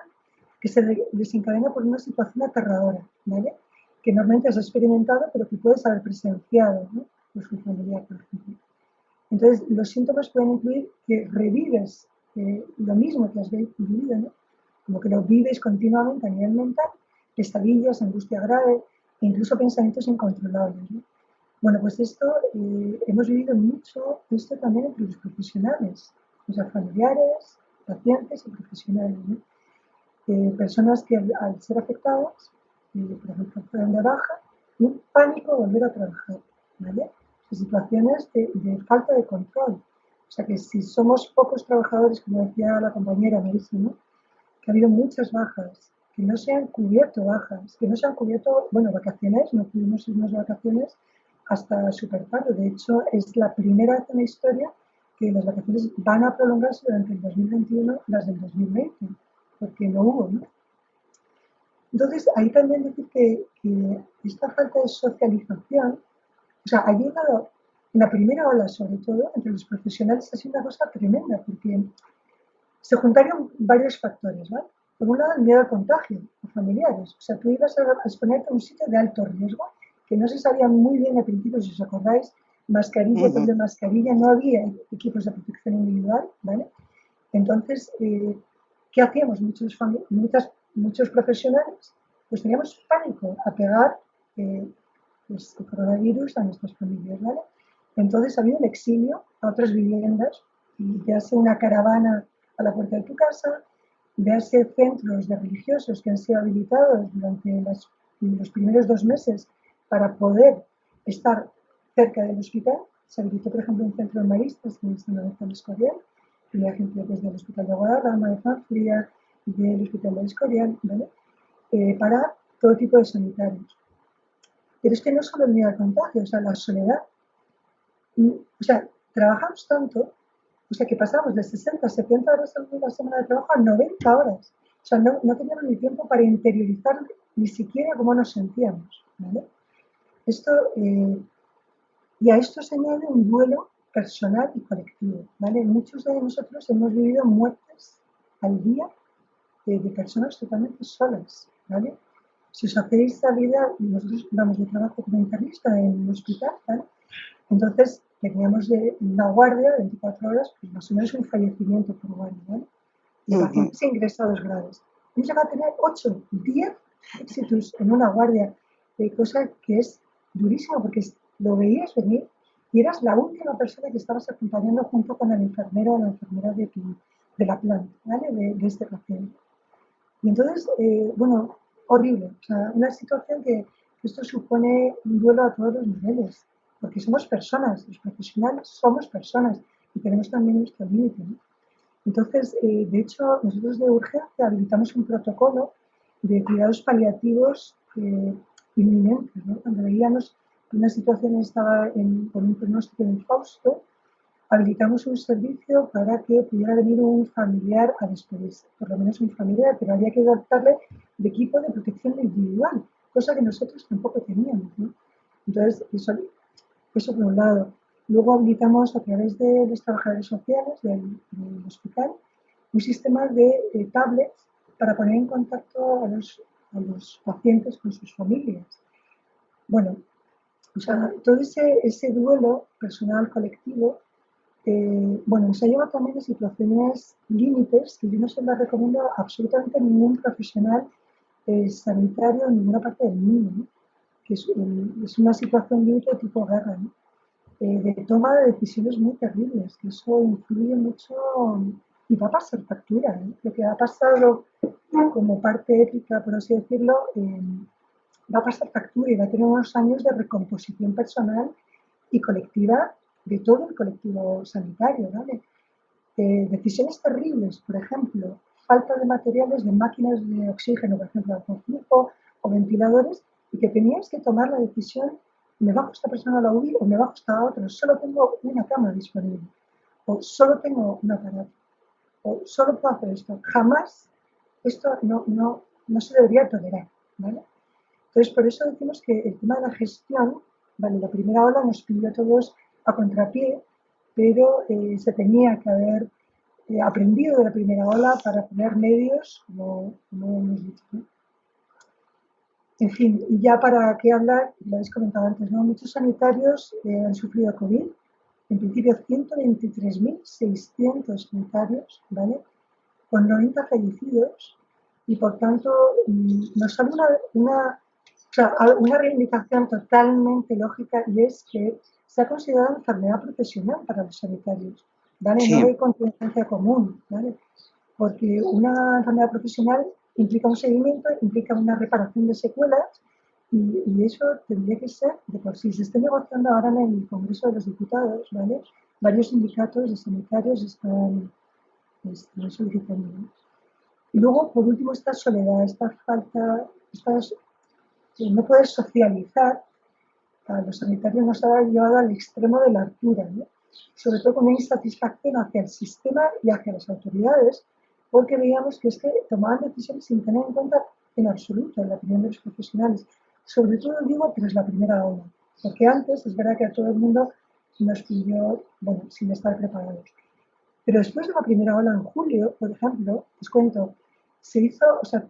que se desencadena por una situación aterradora, ¿vale? Que normalmente has experimentado, pero que puedes haber presenciado, ¿no? Por su familiar, por ejemplo. Entonces, los síntomas pueden incluir que revives lo mismo que has vivido, ¿no? Como que lo vives continuamente a nivel mental, pesadillas, angustia grave e incluso pensamientos incontrolables, ¿no? Bueno, pues esto hemos vivido mucho, esto también entre los profesionales, o sea, familiares, pacientes y profesionales, ¿no? Personas que al ser afectadas, por ejemplo, fueron de baja y un pánico a volver a trabajar, ¿vale? Situaciones de falta de control. O sea que si somos pocos trabajadores, como decía la compañera Melissa, ¿no? Que ha habido muchas bajas, que no se han cubierto bajas, que no se han cubierto, bueno, vacaciones, no pudimos irnos de vacaciones hasta súper tarde. De hecho, es la primera vez en la historia que las vacaciones van a prolongarse durante el 2021, las del 2020, porque no hubo, ¿no? Entonces, ahí también decir que esta falta de socialización, o sea, ha llegado, en la primera ola sobre todo, entre los profesionales ha sido una cosa tremenda, porque se juntaron varios factores, ¿vale? Por un lado, el miedo al contagio a familiares. O sea, tú ibas a exponerte a un sitio de alto riesgo, que no se sabía muy bien al principio, si os acordáis, mascarilla, doble mascarilla, no había equipos de protección individual, ¿vale? Entonces, ¿qué hacíamos? Muchos profesionales, pues teníamos pánico a pegar pues, el coronavirus a nuestras familias, ¿vale? Entonces ha habido un exilio a otras viviendas, ya sea una caravana a la puerta de tu casa, véase centros de religiosos que han sido habilitados durante los primeros 2 meses para poder estar cerca del hospital. Se habilitó, por ejemplo, un centro de maristas en San Lorenzo del Escorial, tenía gente desde el Hospital de Guadarrama, de Fanfría, del Hospital del Escorial, ¿vale? Para todo tipo de sanitarios. Pero es que no solo el miedo al contagio, o sea, la soledad. O sea, trabajamos tanto O sea que pasamos de 60 a 70 horas a la semana de trabajo a 90 horas. O sea, no teníamos ni tiempo para interiorizar ni siquiera cómo nos sentíamos, ¿vale? Esto, y a esto se añade un duelo personal y colectivo, ¿vale? Muchos de nosotros hemos vivido muertes al día de personas totalmente solas, ¿vale? Si os hacéis la vida, nosotros vamos de trabajo como internista en un hospital, ¿vale? Entonces teníamos una guardia de 24 horas, pues más o menos un fallecimiento por guardia, ¿vale? De pacientes ingresados graves. Hemos llegado a tener 8, 10 éxitos en una guardia, cosa que es durísima porque lo veías venir y eras la última persona que estabas acompañando junto con el enfermero o la enfermera de la planta, ¿vale? De este paciente. Y entonces, bueno, horrible. O sea, una situación que esto supone un duelo a todos los niveles, porque somos personas, los profesionales somos personas y tenemos también nuestro límite, ¿no? Entonces, de hecho, nosotros de urgencia habilitamos un protocolo de cuidados paliativos inminentes, ¿no? Cuando veíamos que una situación estaba con un pronóstico infausto, habilitamos un servicio para que pudiera venir un familiar a despedirse, por lo menos un familiar, pero había que dotarle de equipo de protección individual, cosa que nosotros tampoco teníamos, ¿no? Entonces, eso por un lado. Luego habilitamos a través de los trabajadores sociales del hospital un sistema de tablets para poner en contacto a los pacientes con sus familias. Bueno, o sea, todo ese duelo personal colectivo, bueno, nos ha llevado también a situaciones límites que yo no se las recomiendo absolutamente a ningún profesional sanitario en ninguna parte del mundo, ¿no? Que es una situación límite tipo guerra, ¿no? De toma de decisiones muy terribles, que eso influye mucho y va a pasar factura, ¿eh? Lo que ha pasado como parte ética, por así decirlo, va a pasar factura y va a tener unos años de recomposición personal y colectiva de todo el colectivo sanitario, ¿vale? Decisiones terribles, por ejemplo, falta de materiales, de máquinas de oxígeno, por ejemplo, alto flujo o ventiladores, y que tenías que tomar la decisión, me bajo esta persona a la UBI o me bajo esta otra, solo tengo una cama disponible, o solo tengo un aparato, o solo puedo hacer esto. Jamás esto no se debería tolerar, ¿vale? Entonces, por eso decimos que el tema de la gestión, vale, la primera ola nos pidió a todos a contrapié, pero se tenía que haber aprendido de la primera ola para poner medios, como hemos dicho, ¿no? En fin, y ya para qué hablar, lo habéis comentado antes, ¿no? Muchos sanitarios han sufrido COVID, en principio 123.600 sanitarios, ¿vale? Con 90 fallecidos, y por tanto nos sale una reivindicación totalmente lógica, y es que se ha considerado enfermedad profesional para los sanitarios, ¿vale? Sí. No de contingencia común, ¿vale? Porque una enfermedad profesional implica un seguimiento, implica una reparación de secuelas, y eso tendría que ser de por sí. Se está negociando ahora en el Congreso de los Diputados, ¿vale? Varios sindicatos de sanitarios están solicitando, ¿no? Y luego, por último, esta soledad, esta falta, no poder socializar. A los sanitarios nos ha llevado al extremo de la altura, ¿no? Sobre todo con una insatisfacción hacia el sistema y hacia las autoridades, porque veíamos que es que tomaban decisiones sin tener en cuenta en absoluto la opinión de los profesionales. Sobre todo, digo, tras la primera ola, porque antes es verdad que a todo el mundo nos pilló, bueno, sin estar preparados. Pero después de la primera ola, en julio, por ejemplo, os cuento,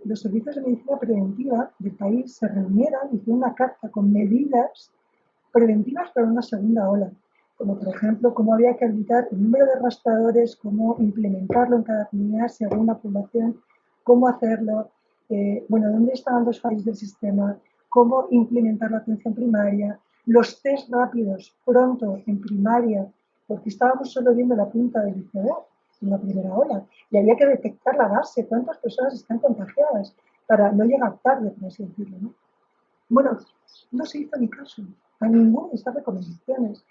los servicios de medicina preventiva del país se reunieron, hicieron una carta con medidas preventivas para una segunda ola, como por ejemplo cómo había que habilitar el número de rastreadores, cómo implementarlo en cada comunidad según la población, cómo hacerlo, dónde estaban los fallos del sistema, cómo implementar la atención primaria, los test rápidos pronto en primaria, porque estábamos solo viendo la punta del iceberg en la primera ola y había que detectar la base, cuántas personas están contagiadas para no llegar tarde, por así decirlo, ¿no? Bueno, no se hizo ni caso a ninguna de estas recomendaciones.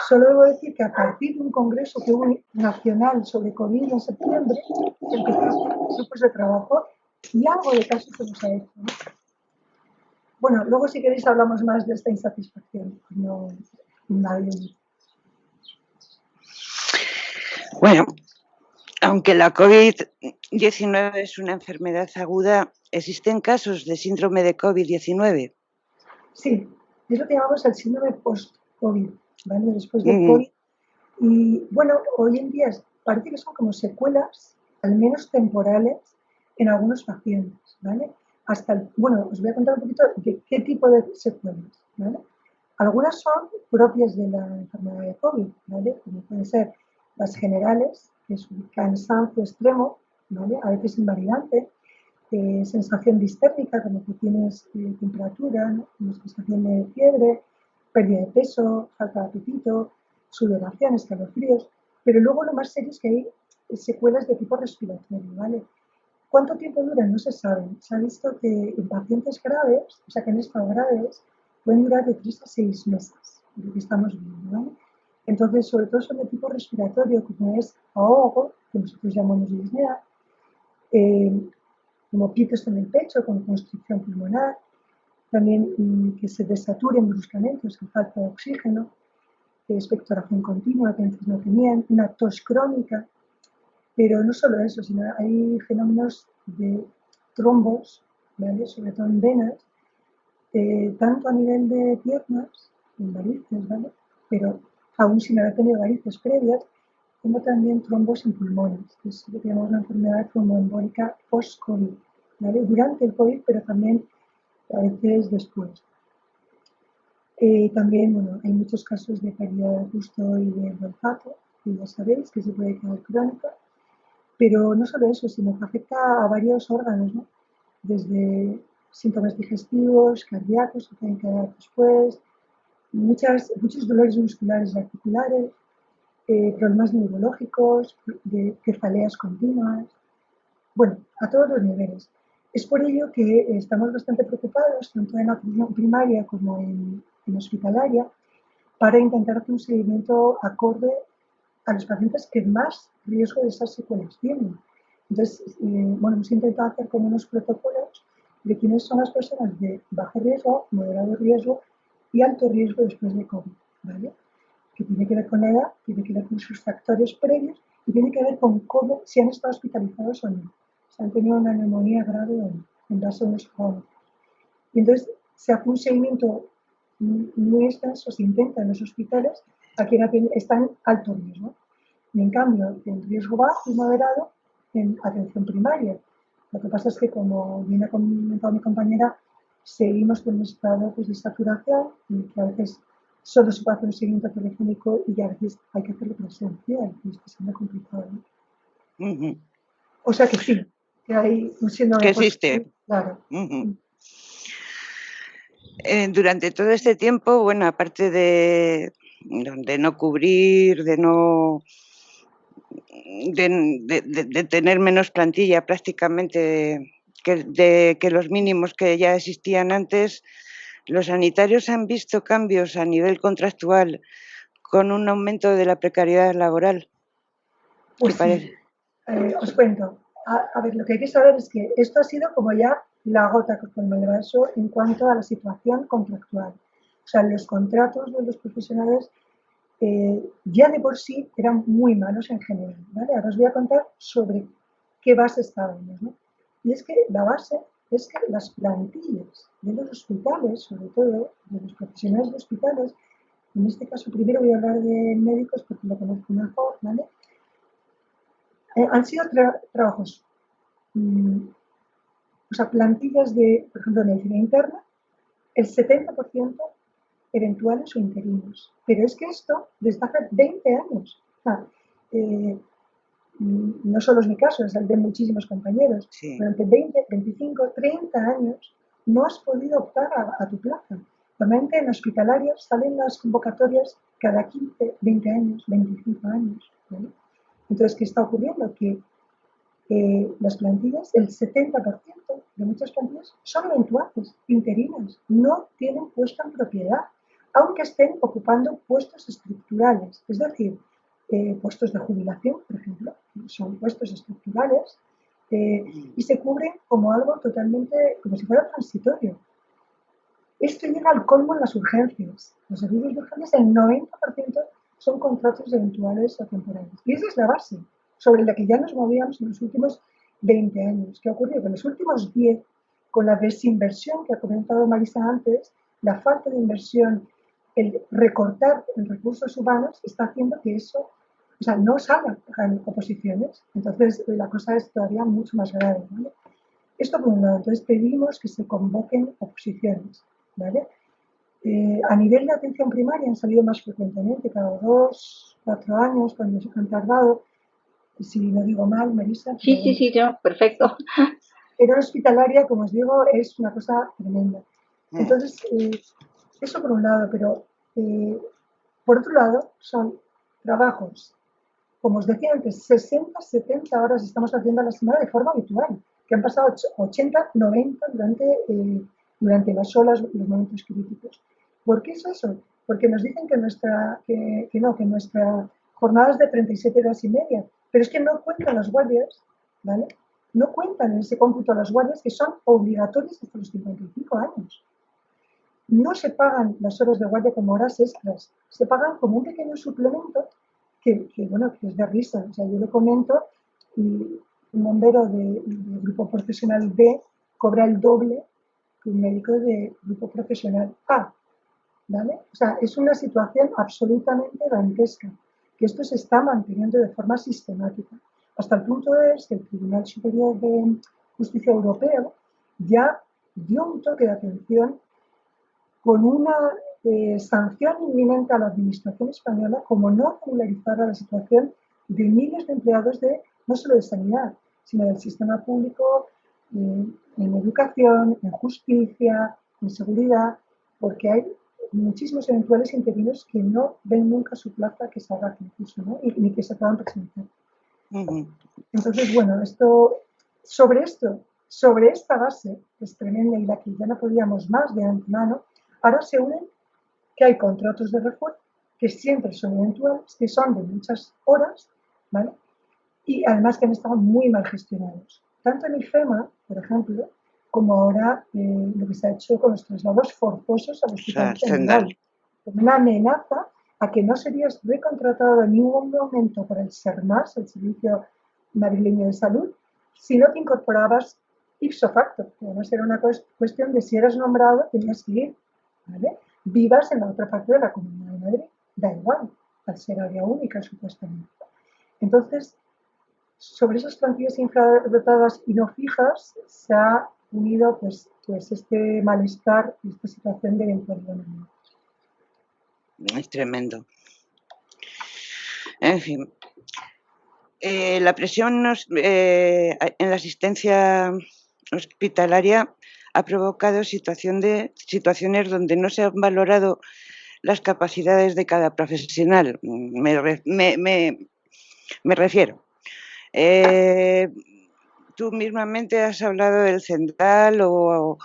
Solo debo decir que a partir de un congreso que hubo nacional sobre COVID en septiembre, se empezó a hacer grupos de trabajo y algo de caso se nos ha hecho, ¿no? Bueno, luego si queréis hablamos más de esta insatisfacción. No, nadie. Bueno, aunque la COVID-19 es una enfermedad aguda, ¿existen casos de síndrome de COVID-19? Sí, es lo que llamamos el síndrome post-COVID, ¿vale? Después del COVID. Y bueno, hoy en día parece que son como secuelas, al menos temporales, en algunos pacientes, ¿vale? Bueno, os voy a contar un poquito de qué tipo de secuelas, ¿vale? Algunas son propias de la enfermedad de COVID, ¿vale? Como pueden ser las generales, que es un cansancio extremo, ¿vale? A veces invalidante, sensación distérmica, como que tienes temperatura, ¿no? Una sensación de fiebre, pérdida de peso, falta de apetito, sudoración, escalofríos, pero luego lo más serio es que hay secuelas de tipo respiratorio, ¿vale? ¿Cuánto tiempo duran? No se sabe. Se ha visto que en pacientes graves, o sea, que han estado graves, pueden durar de 3 a 6 meses, lo que estamos viendo, ¿vale? Entonces, sobre todo son de tipo respiratorio, como es ahogo, que nosotros llamamos disnea, como pitos en el pecho con constricción pulmonar, también que se desaturen bruscamente, o sea, falta de oxígeno, expectoración continua que antes no tenían, una tos crónica, pero no solo eso, sino hay fenómenos de trombos, ¿vale? Sobre todo en venas, tanto a nivel de piernas, en varices, ¿vale? Pero aún sin haber tenido varices previas, como también trombos en pulmones, que es lo que llamamos una enfermedad tromboembólica post-COVID, ¿vale? Durante el COVID, pero también a veces después. También, bueno, hay muchos casos de pérdida de gusto y de olfato, que ya sabéis que se puede quedar crónica, pero no solo eso, sino que afecta a varios órganos, ¿no? Desde síntomas digestivos, cardíacos que pueden quedar después, muchos dolores musculares y articulares, problemas neurológicos, de cefaleas continuas, bueno, a todos los niveles. Es por ello que estamos bastante preocupados, tanto en atención primaria como en hospitalaria, para intentar hacer un seguimiento acorde a los pacientes que más riesgo de esas secuelas tienen. Entonces, bueno, hemos intentado hacer como unos protocolos de quiénes son las personas de bajo riesgo, moderado riesgo y alto riesgo después de COVID, ¿vale? Que tiene que ver con la edad, tiene que ver con sus factores previos y tiene que ver con cómo, si han estado hospitalizados o no, si han tenido una neumonía grave o no, en base a unos parámetros. Y entonces se hace un seguimiento muy extenso, se intenta en los hospitales a quienes están en alto riesgo. Y en cambio, en riesgo bajo y moderado, en atención primaria. Lo que pasa es que, como bien ha comentado mi compañera, seguimos con un estado pues, de saturación y que a veces solo se puede hacer un seguimiento telefónico y a veces hay que hacerlo presencial y esto es muy complicado, ¿no? O sea que sí, que hay un síndrome que existe. Claro. Durante todo este tiempo, bueno, aparte de no cubrir, de no de tener menos plantilla prácticamente que los mínimos que ya existían antes, los sanitarios han visto cambios a nivel contractual con un aumento de la precariedad laboral. Pues sí, os cuento. A ver, lo que hay que saber es que esto ha sido como ya la gota que colma el vaso en cuanto a la situación contractual. O sea, los contratos de los profesionales ya de por sí eran muy malos en general, ¿vale? Ahora os voy a contar sobre qué base estábamos, ¿no? Y es que la base es que las plantillas de los hospitales, sobre todo de los profesionales de hospitales, en este caso primero voy a hablar de médicos porque lo conozco mejor, ¿vale? Han sido trabajos, o sea, plantillas de, por ejemplo, medicina interna, el 70% eventuales o interinos. Pero es que esto desde hace 20 años. O sea, no solo es mi caso, es el de muchísimos compañeros. Sí. Durante 20, 25, 30 años no has podido optar a tu plaza. Normalmente en hospitalarios salen las convocatorias cada 15, 20 años, 25 años. ¿Vale? Entonces, ¿qué está ocurriendo? Que las plantillas, el 70% de muchas plantillas son eventuales, interinas, no tienen puesta en propiedad, aunque estén ocupando puestos estructurales, es decir, puestos de jubilación, por ejemplo, son puestos estructurales y se cubren como algo totalmente, como si fuera transitorio. Esto llega al colmo en las urgencias. Los servicios de urgencias, el 90% son contratos eventuales o temporales. Y esa es la base sobre la que ya nos movíamos en los últimos 20 años. ¿Qué ha ocurrido? Que en los últimos 10, con la desinversión que ha comentado Marisa antes, la falta de inversión, el recortar en recursos humanos, está haciendo que eso, o sea, no salgan oposiciones. Entonces, la cosa es todavía mucho más grave, ¿vale? Esto por un lado. Entonces, pedimos que se convoquen oposiciones, ¿vale? A nivel de atención primaria han salido más frecuentemente, cada 2, 4 años, cuando se han tardado. Si no digo mal, Marisa. Sí, perfecto. Pero hospitalaria, como os digo, es una cosa tremenda. Entonces, eso por un lado, pero por otro lado, son trabajos, como os decía antes, 60, 70 horas estamos haciendo a la semana de forma habitual, que han pasado 80, 90 durante las olas, los momentos críticos. ¿Por qué es eso? Porque nos dicen que nuestra jornada es de 37 horas y media, pero es que no cuentan las guardias, ¿vale? No cuentan en ese cómputo las guardias que son obligatorias hasta los 55 años. No se pagan las horas de guardia como horas extras, se pagan como un pequeño suplemento que es de risa. O sea, yo lo comento y un bombero del grupo profesional B cobra el doble que un médico de grupo profesional A, ¿vale? O sea, es una situación absolutamente dantesca, que esto se está manteniendo de forma sistemática. Hasta el punto es que el Tribunal Superior de Justicia Europeo ya dio un toque de atención con una sanción inminente a la Administración española como no regularizara la situación de miles de empleados no solo de sanidad, sino del sistema público en educación, en justicia, en seguridad, porque hay muchísimos eventuales interinos que no ven nunca su plaza que salga a concurso, ¿no? Ni que se puedan presentar. Entonces, bueno, sobre esta base, que es tremenda y la que ya no podíamos más de antemano, ahora se unen que hay contratos de refuerzo que siempre son eventuales, que son de muchas horas, ¿vale? Y además que han estado muy mal gestionados. Tanto en IFEMA, por ejemplo, como ahora lo que se ha hecho con los traslados forzosos al Hospital General. Una amenaza a que no serías recontratado en ningún momento por el SERMAS, el Servicio Madrileño de Salud, si no te incorporabas ipso facto. Además era una cuestión de si eras nombrado, tenías que ir, ¿vale? Vivas en la otra parte de la Comunidad de Madrid. Da igual, al ser área única, supuestamente. Entonces, sobre esas plantillas infradotadas y no fijas se ha unido pues este malestar y esta situación de eventualidad. Es tremendo. En fin, la presión en la asistencia hospitalaria ha provocado situaciones donde no se han valorado las capacidades de cada profesional. Me refiero. Tú mismamente has hablado del CENDAL o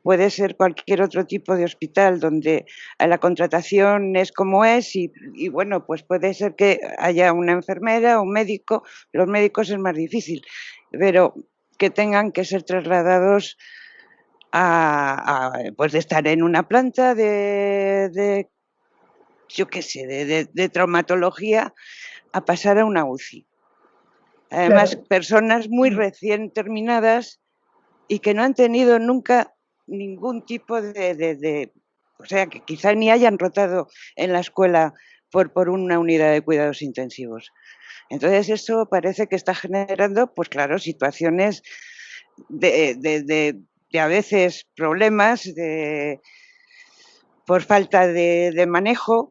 puede ser cualquier otro tipo de hospital donde la contratación es como es y bueno, pues puede ser que haya una enfermera o un médico. Los médicos es más difícil, pero que tengan que ser trasladados pues de estar en una planta yo qué sé, de traumatología a pasar a una UCI. Además, claro, personas muy recién terminadas y que no han tenido nunca ningún tipo o sea, que quizá ni hayan rotado en la escuela por una unidad de cuidados intensivos. Entonces, eso parece que está generando, pues claro, situaciones de a veces problemas por falta de manejo,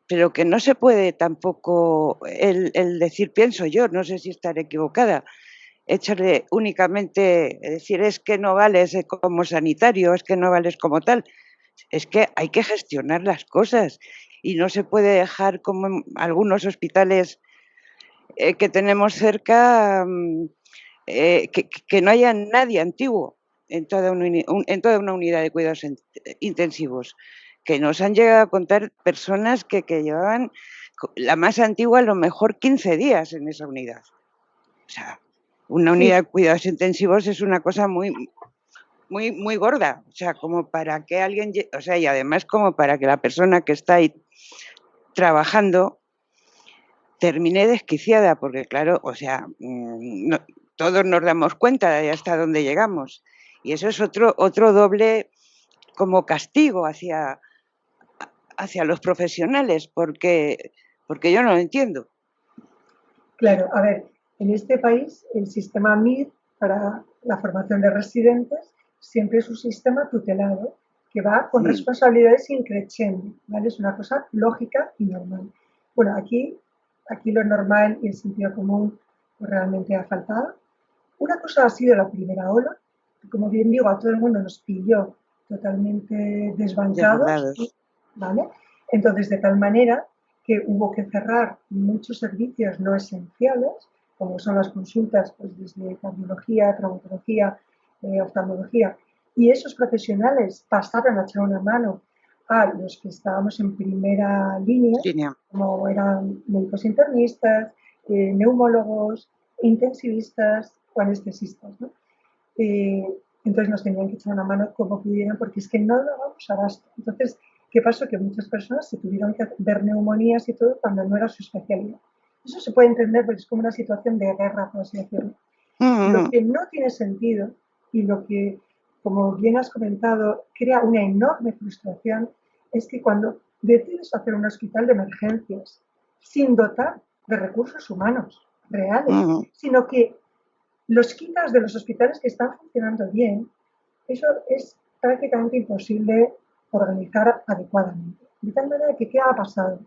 pero que no se puede tampoco el decir, pienso yo, no sé si estaré equivocada, echarle únicamente, decir, es que no vales como sanitario, es que no vales como tal. Es que hay que gestionar las cosas y no se puede dejar como en algunos hospitales que tenemos cerca, que no haya nadie antiguo en toda una unidad de cuidados intensivos, que nos han llegado a contar personas que llevaban la más antigua a lo mejor 15 días en esa unidad. O sea, una unidad de cuidados intensivos es una cosa muy, muy, muy gorda. O sea, como para que alguien, o sea, y además como para que la persona que está ahí trabajando, terminé desquiciada porque, claro, o sea, todos nos damos cuenta de hasta dónde llegamos. Y eso es otro doble como castigo hacia los profesionales, porque yo no lo entiendo. Claro, a ver, en este país el sistema MIR para la formación de residentes siempre es un sistema tutelado que va con responsabilidades increciendo, ¿vale? Es una cosa lógica y normal. Bueno, aquí lo normal y el sentido común pues, realmente ha faltado. Una cosa ha sido la primera ola, que como bien digo, a todo el mundo nos pilló totalmente desbancados, ¿vale? Entonces, de tal manera que hubo que cerrar muchos servicios no esenciales, como son las consultas pues, desde cardiología, traumatología, oftalmología, y esos profesionales pasaron a echar una mano a los que estábamos en primera línea, como eran médicos internistas, neumólogos, intensivistas o anestesistas, ¿no? Entonces nos tenían que echar una mano como pudieran porque es que no dábamos abasto. Entonces, ¿qué pasó? Que muchas personas se tuvieron que ver neumonías y todo cuando no era su especialidad. Eso se puede entender porque es como una situación de guerra, por así decirlo. Lo que no tiene sentido y lo que, como bien has comentado, crea una enorme frustración es que cuando decides hacer un hospital de emergencias sin dotar de recursos humanos reales, sino que los quitas de los hospitales que están funcionando bien, eso es prácticamente imposible organizar adecuadamente. De tal manera que, ¿qué ha pasado?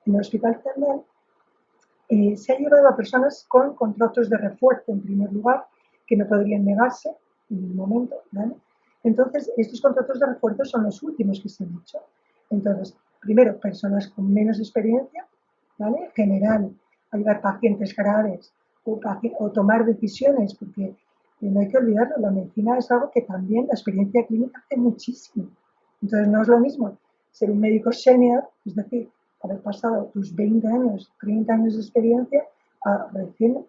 En el Hospital General se ha llevado a personas con contratos de refuerzo, en primer lugar, que no podrían negarse en el momento, ¿vale? Entonces, estos contratos de refuerzo son los últimos que se han hecho. Entonces, primero, personas con menos experiencia, ¿vale? En general, ayudar pacientes graves o tomar decisiones, porque no hay que olvidarlo, la medicina es algo que también la experiencia clínica hace muchísimo. Entonces, no es lo mismo ser un médico senior, es decir, haber pasado tus 20 años, 30 años de experiencia a recién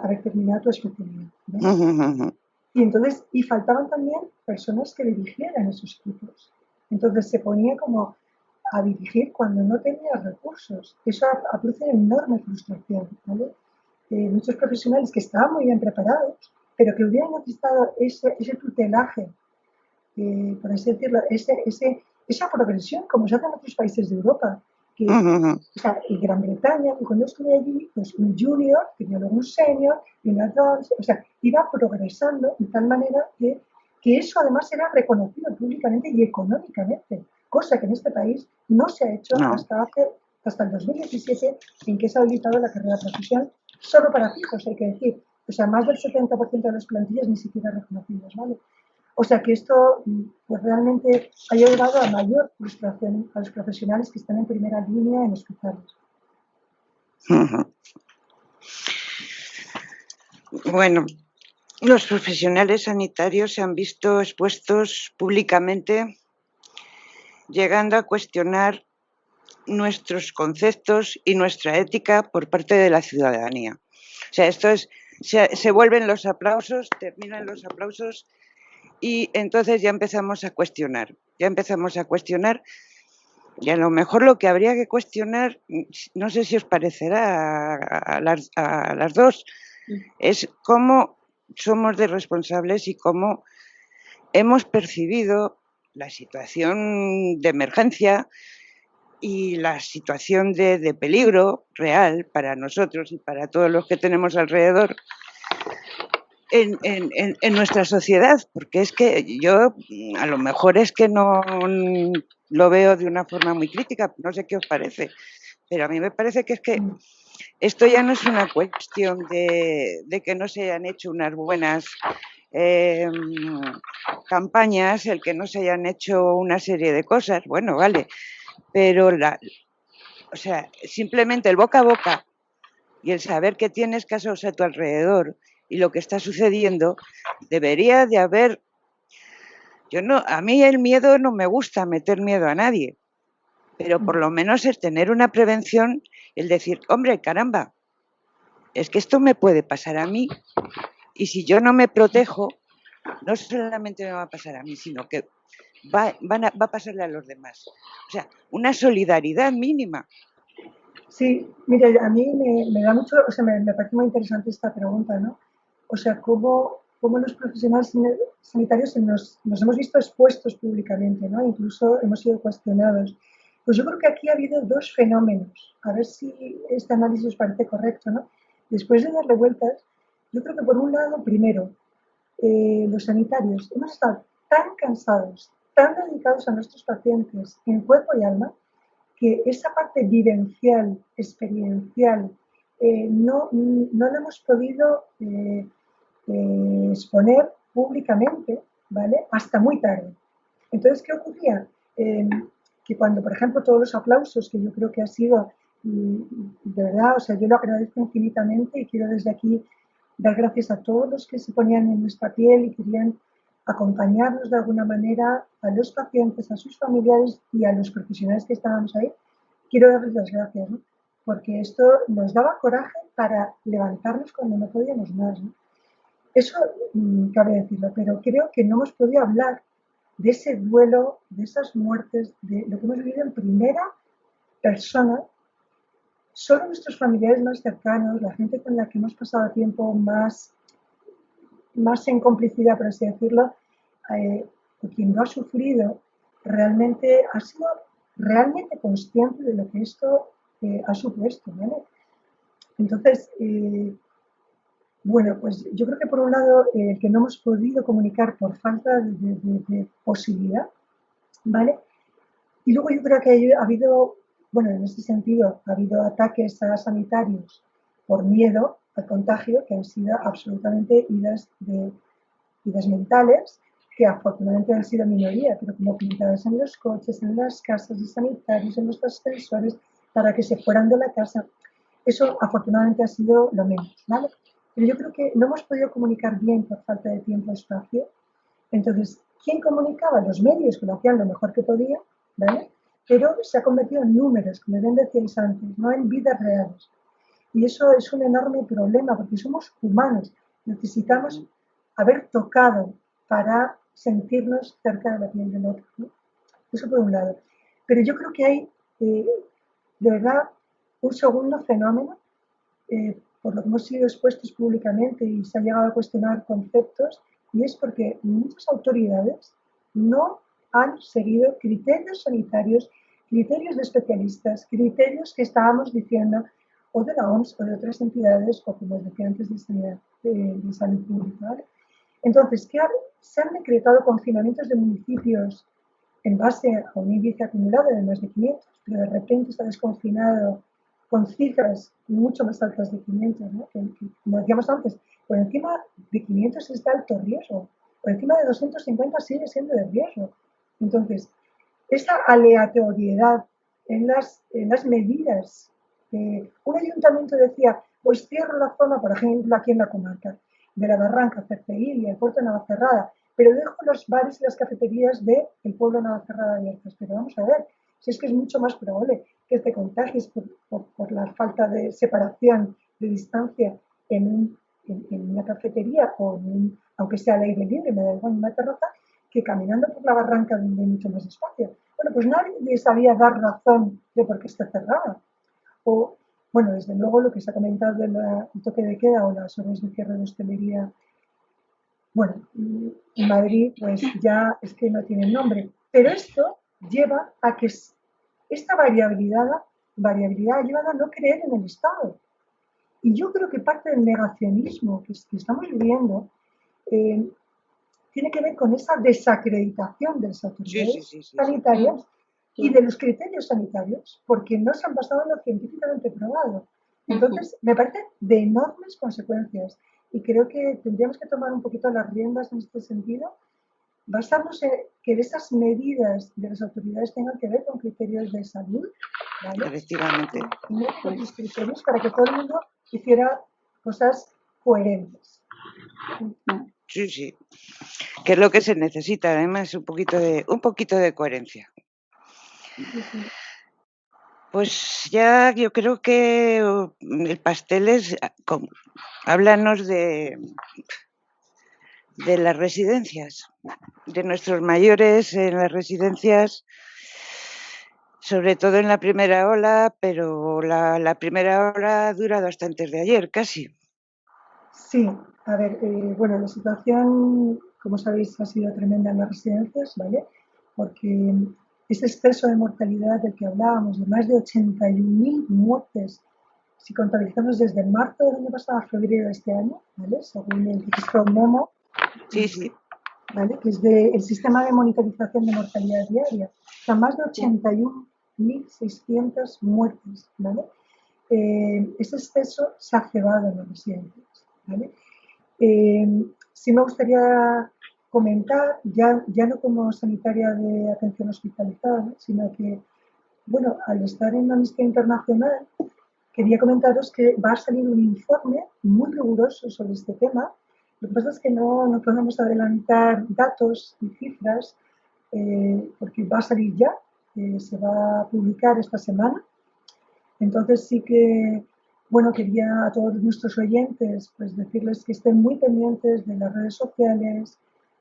haber terminado tu especialidad, ¿no? Y entonces, y faltaban también personas que dirigieran esos equipos. Entonces se ponía como a dirigir cuando no tenía recursos. Eso produce enorme frustración, ¿vale? Muchos profesionales que estaban muy bien preparados, pero que hubieran necesitado ese tutelaje, por así decirlo, esa progresión, como se hace en otros países de Europa. Que, o sea, en Gran Bretaña, cuando estuve allí, pues un junior, tenía luego un senior, y un advanced, o sea, iba progresando de tal manera que eso además era reconocido públicamente y económicamente, cosa que en este país no se ha hecho hasta el 2017, en que se ha habilitado la carrera de profesión solo para fijos, hay que decir. O sea, más del 70% de las plantillas ni siquiera reconocidas, ¿vale? O sea que esto pues, realmente ha llevado a mayor frustración a los profesionales que están en primera línea en hospitales. Bueno, los profesionales sanitarios se han visto expuestos públicamente, llegando a cuestionar nuestros conceptos y nuestra ética por parte de la ciudadanía. O sea, esto es, se vuelven los aplausos, terminan los aplausos y entonces ya empezamos a cuestionar. Y a lo mejor lo que habría que cuestionar, no sé si os parecerá a las dos, es cómo somos de responsables y cómo hemos percibido la situación de emergencia y la situación de peligro real para nosotros y para todos los que tenemos alrededor en nuestra sociedad, porque es que yo a lo mejor es que no lo veo de una forma muy crítica, no sé qué os parece, pero a mí me parece que es que esto ya no es una cuestión de que no se hayan hecho unas buenas campañas, el que no se hayan hecho una serie de cosas, bueno, vale, pero o sea, simplemente el boca a boca y el saber que tienes casos a tu alrededor y lo que está sucediendo, debería de haber. A mí el miedo no me gusta meter miedo a nadie, pero por lo menos el tener una prevención, el decir, hombre, caramba, es que esto me puede pasar a mí y si yo no me protejo, no solamente me va a pasar a mí, sino que va a pasarle a los demás. O sea, una solidaridad mínima. Sí, mira, a mí me da mucho, o sea, me parece muy interesante esta pregunta, ¿no? O sea, cómo los profesionales sanitarios nos hemos visto expuestos públicamente, ¿no? Incluso hemos sido cuestionados. Pues yo creo que aquí ha habido dos fenómenos. A ver si este análisis os parece correcto, ¿no? Después de darle vueltas, yo creo que por un lado, primero, los sanitarios hemos estado tan cansados, tan dedicados a nuestros pacientes en cuerpo y alma, que esa parte vivencial, experiencial, no la hemos podido exponer públicamente, ¿vale? Hasta muy tarde. Entonces, ¿qué ocurría? Que cuando, por ejemplo, todos los aplausos, que yo creo que ha sido, de verdad, o sea, yo lo agradezco infinitamente y quiero desde aquí dar gracias a todos los que se ponían en nuestra piel y querían acompañarnos de alguna manera a los pacientes, a sus familiares y a los profesionales que estábamos ahí. Quiero darles las gracias, ¿no? Porque esto nos daba coraje para levantarnos cuando no podíamos más, ¿no? Eso cabe decirlo, pero creo que no hemos podido hablar de ese duelo, de esas muertes, de lo que hemos vivido en primera persona. Solo nuestros familiares más cercanos, la gente con la que hemos pasado tiempo más en complicidad, por así decirlo, quien lo ha sufrido, realmente ha sido realmente consciente de lo que esto ha supuesto, ¿vale? Entonces, bueno, pues yo creo que por un lado que no hemos podido comunicar por falta de posibilidad, ¿vale? Y luego yo creo que ha habido, bueno, en este sentido, ha habido ataques a sanitarios por miedo al contagio que han sido absolutamente idas mentales, que afortunadamente han sido minoría, pero como pintadas en los coches, en las casas de sanitarios, en los ascensores, para que se fueran de la casa. Eso afortunadamente ha sido lo menos, ¿vale? Pero yo creo que no hemos podido comunicar bien por falta de tiempo o espacio. Entonces, ¿quién comunicaba? Los medios, que lo hacían lo mejor que podían, ¿vale? Pero se ha convertido en números, como bien decíais antes, no en vidas reales. Y eso es un enorme problema, porque somos humanos. Necesitamos haber tocado para sentirnos cerca de la piel del otro, ¿no? Eso por un lado. Pero yo creo que hay, de verdad, un segundo fenómeno, por lo que hemos sido expuestos públicamente y se ha llegado a cuestionar conceptos, y es porque muchas autoridades no han seguido criterios sanitarios, criterios de especialistas, criterios que estábamos diciendo o de la OMS o de otras entidades, o como os decía antes, de salud pública, ¿vale? Entonces, se han decretado confinamientos de municipios en base a un índice acumulado de más de 500, pero de repente se ha desconfinado con cifras mucho más altas de 500, ¿no? Como decíamos antes, por encima de 500 es de alto riesgo, por encima de 250 sigue siendo de riesgo. Entonces, esa aleatoriedad en las medidas, un ayuntamiento decía, pues cierro la zona, por ejemplo, aquí en la comarca de la Barranca, Cerceil y el puerto de Navacerrada, pero dejo los bares y las cafeterías del pueblo de Navacerrada abiertos. Pero vamos a ver, si es que es mucho más probable que te contagies por la falta de separación, de distancia en una cafetería o aunque sea al aire libre, me da igual, en una terraza, que caminando por la barranca donde hay mucho más espacio. Bueno, pues nadie sabía dar razón de por qué está cerrada. O, bueno, desde luego lo que se ha comentado del toque de queda o las horas de cierre de hostelería, bueno, en Madrid pues ya es que no tiene nombre. Pero esto lleva a que esta variabilidad ha llevado a no creer en el Estado. Y yo creo que parte del negacionismo que estamos viviendo tiene que ver con esa desacreditación de las autoridades sanitarias y de los criterios sanitarios, porque no se han basado en lo científicamente probado. Entonces, me parece de enormes consecuencias y creo que tendríamos que tomar un poquito las riendas en este sentido, basarnos en que esas medidas de las autoridades tengan que ver con criterios de salud, ¿vale? Efectivamente. Y no con otros criterios para que todo el mundo hiciera cosas coherentes. Sí, sí. Que es lo que se necesita, además, un poquito de coherencia. Pues ya yo creo que el pastel es, háblanos de las residencias, de nuestros mayores en las residencias. sobre todo en la primera ola, pero la primera ola ha durado hasta antes de ayer, casi. Sí, a ver, bueno, la situación, como sabéis, ha sido tremenda en las residencias, ¿vale? Porque ese exceso de mortalidad del que hablábamos, de más de 81.000 muertes, si contabilizamos desde marzo del año pasado a febrero de este año, ¿vale? Según el registro MOMO, Sí. ¿vale? Que es el sistema de monitorización de mortalidad diaria. O sea, más de 81.600 muertes, ¿vale? Ese exceso se ha cebado en las residencias, ¿vale? Sí me gustaría comentar, ya no como sanitaria de atención hospitalizada, sino que, bueno, al estar en Amnistía Internacional, quería comentaros que va a salir un informe muy riguroso sobre este tema. Lo que pasa es que no podemos adelantar datos y cifras porque va a salir ya, se va a publicar esta semana. Entonces sí que, bueno, quería a todos nuestros oyentes pues decirles que estén muy pendientes de las redes sociales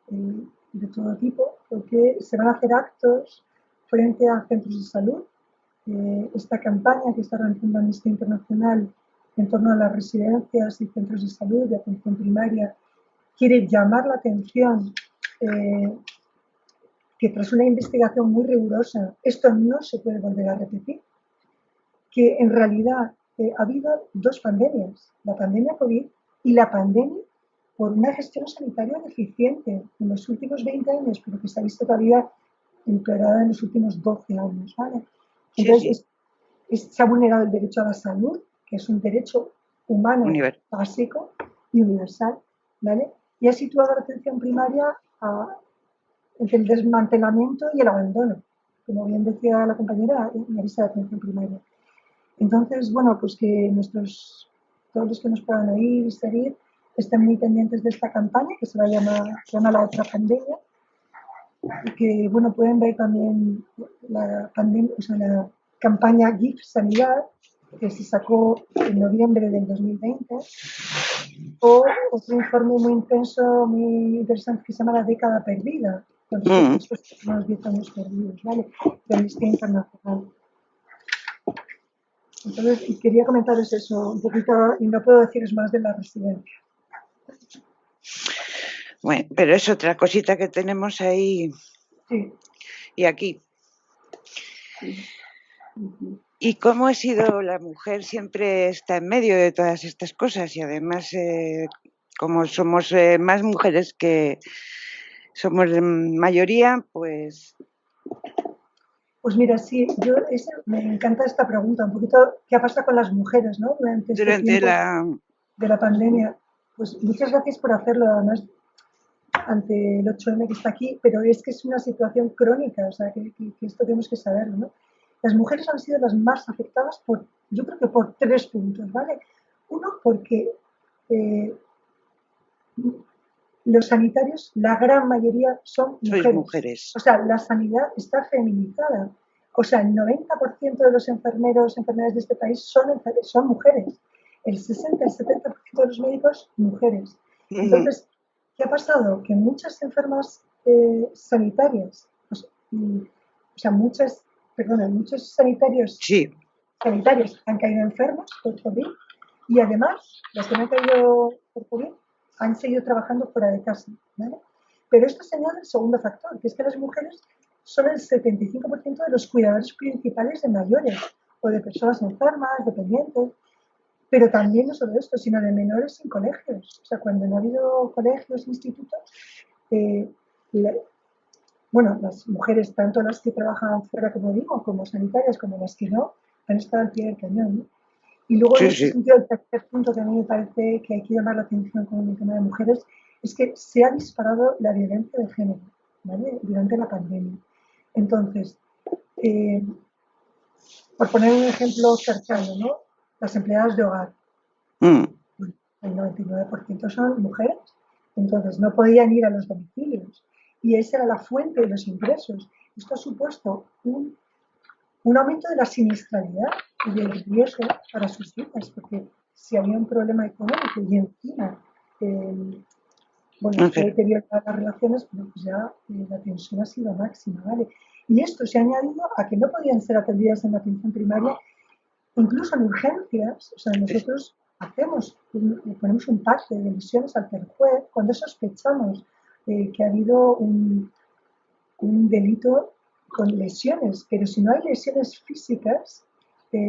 de todo tipo, porque se van a hacer actos frente a centros de salud. Esta campaña que está realizando Amnistía Internacional en torno a las residencias y centros de salud de atención primaria quiere llamar la atención que tras una investigación muy rigurosa esto no se puede volver a repetir, que en realidad ha habido dos pandemias, la pandemia COVID y la pandemia por una gestión sanitaria deficiente en los últimos 20 años, pero que se ha visto todavía empeorada en los últimos 12 años, ¿vale? Entonces, se ha vulnerado el derecho a la salud, que es un derecho humano básico y universal, ¿vale? Y ha situado la atención primaria entre el desmantelamiento y el abandono, como bien decía la compañera Marisa de atención primaria. Entonces, bueno, pues que todos los que nos puedan oír y seguir estén muy pendientes de esta campaña que se llama La Otra Pandemia, y que, bueno, pueden ver también la campaña GIF Sanidad, que se sacó en noviembre del 2020, o otro informe muy intenso, muy interesante, que se llama La Década Perdida, con respecto a estos últimos 10 años perdidos, ¿vale? De Amnistía Internacional. Entonces, quería comentaros eso un poquito, y no puedo deciros más de la residencia. Bueno, pero es otra cosita que tenemos ahí y aquí. ¿Y cómo ha sido la mujer? Siempre está en medio de todas estas cosas y además, como somos más mujeres que somos de mayoría, pues... Pues mira, sí, me encanta esta pregunta, un poquito, ¿qué ha pasado con las mujeres, ¿no? Durante este tiempo de la pandemia. Pues muchas gracias por hacerlo, además, ante el 8M que está aquí, pero es que es una situación crónica, o sea, que esto tenemos que saberlo, ¿no? Las mujeres han sido las más afectadas yo creo que por 3 puntos, ¿vale? Uno, porque los sanitarios, la gran mayoría son mujeres. O sea, la sanidad está feminizada. O sea, el 90% de los enfermeros, enfermeras de este país son mujeres. El 60, el 70% de los médicos, mujeres. Entonces, ¿qué ha pasado? Que muchas enfermas sanitarias, muchos sanitarios han caído enfermos por COVID y además, las que no han caído por COVID han seguido trabajando fuera de casa, ¿vale? Pero esto señala el segundo factor, que es que las mujeres son el 75% de los cuidadores principales de mayores o de personas enfermas, dependientes, pero también no solo esto, sino de menores sin colegios. O sea, cuando no ha habido colegios, institutos, las mujeres, tanto las que trabajan fuera, como digo, como sanitarias, como las que no, han estado al pie del cañón, ¿no? Y luego, en este sentido, el tercer punto que a mí me parece que hay que llamar la atención con el tema de mujeres es que se ha disparado la violencia de género, ¿vale? Durante la pandemia. Entonces, por poner un ejemplo cercano, ¿no? Las empleadas de hogar. El 99% son mujeres, entonces no podían ir a los domicilios y esa era la fuente de los ingresos. Esto ha supuesto un aumento de la siniestralidad y del riesgo para sus hijas, porque si había un problema económico y encima se deterioran las relaciones, pues ya la tensión ha sido máxima, ¿vale? Y esto se ha añadido a que no podían ser atendidas en la atención primaria, incluso en urgencias. O sea, nosotros ponemos un parte de lesiones ante el juez cuando sospechamos que ha habido un delito con lesiones, pero si no hay lesiones físicas,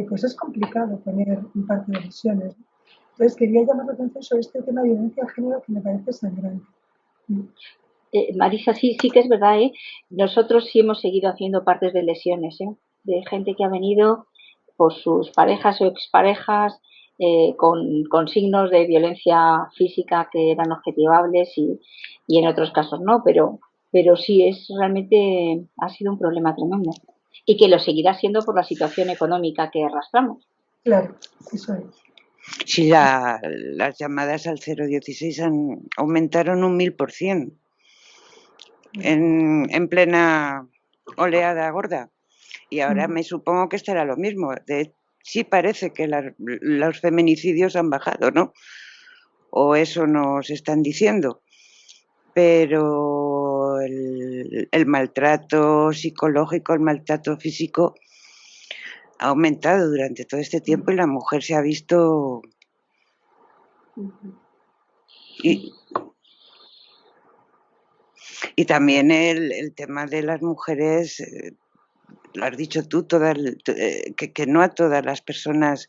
pues es complicado poner un parte de lesiones. Entonces quería llamar la atención sobre este tema de violencia de género que me parece sangrante. Marisa, sí que es verdad, ¿eh? Nosotros sí hemos seguido haciendo partes de lesiones, ¿eh? De gente que ha venido por sus parejas o exparejas con signos de violencia física que eran objetivables y en otros casos no, pero sí es realmente ha sido un problema tremendo y que lo seguirá siendo por la situación económica que arrastramos. Claro, eso es. Sí, las llamadas al 016 aumentaron un 1000% en plena oleada gorda. Y ahora me supongo que estará lo mismo. Sí parece que los feminicidios han bajado, ¿no? O eso nos están diciendo. Pero el maltrato psicológico, el maltrato físico ha aumentado durante todo este tiempo y la mujer se ha visto... Y también el tema de las mujeres, lo has dicho tú, que no a todas las personas,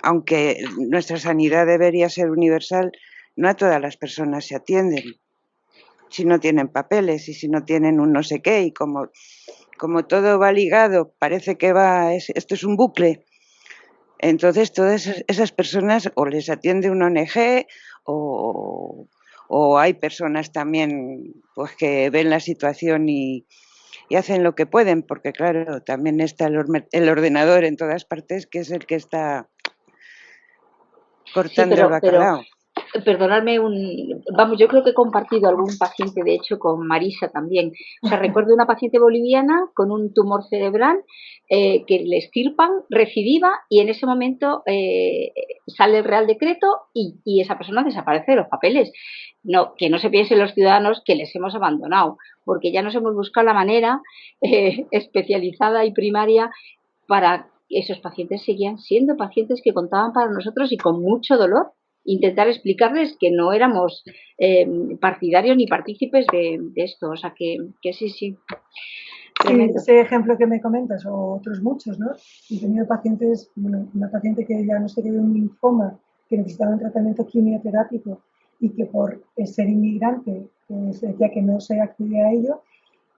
aunque nuestra sanidad debería ser universal, no a todas las personas se atienden. Si no tienen papeles y si no tienen un no sé qué, y como todo va ligado, parece que esto es un bucle. Entonces todas esas personas o les atiende una ONG o hay personas también pues que ven la situación y hacen lo que pueden, porque claro, también está el ordenador en todas partes, que es el que está cortando el bacalao. Perdonadme vamos, yo creo que he compartido algún paciente, de hecho, con Marisa también. O sea, recuerdo una paciente boliviana con un tumor cerebral que le extirpan, recidiva, y en ese momento sale el Real Decreto y esa persona desaparece de los papeles. No, que no se piensen los ciudadanos que les hemos abandonado, porque ya nos hemos buscado la manera especializada y primaria para que esos pacientes seguían siendo pacientes que contaban para nosotros y con mucho dolor intentar explicarles que no éramos partidarios ni partícipes de esto, o sea que sí. Sí, ese ejemplo que me comentas, o otros muchos, ¿no? He tenido pacientes, una paciente que ya no sé qué de un linfoma, que necesitaba un tratamiento quimioterápico y que por ser inmigrante se decía que no se accedía a ello,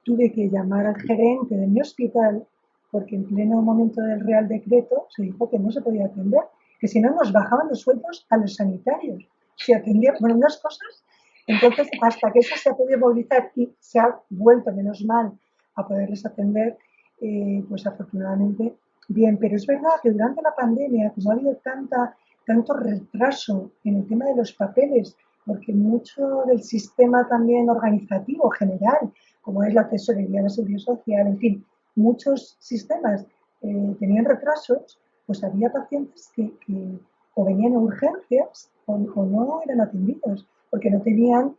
tuve que llamar al gerente de mi hospital porque en pleno momento del Real Decreto se dijo que no se podía atender, que si no nos bajaban los sueldos a los sanitarios. Se atendía, unas cosas. Entonces, hasta que eso se ha podido movilizar y se ha vuelto, menos mal, a poderles atender, pues afortunadamente bien. Pero es verdad que durante la pandemia, como ha habido tanto retraso en el tema de los papeles, porque mucho del sistema también organizativo general, como es la tesorería de la seguridad social, en fin, muchos sistemas tenían retrasos, pues había pacientes que o venían a urgencias o no eran atendidos porque no tenían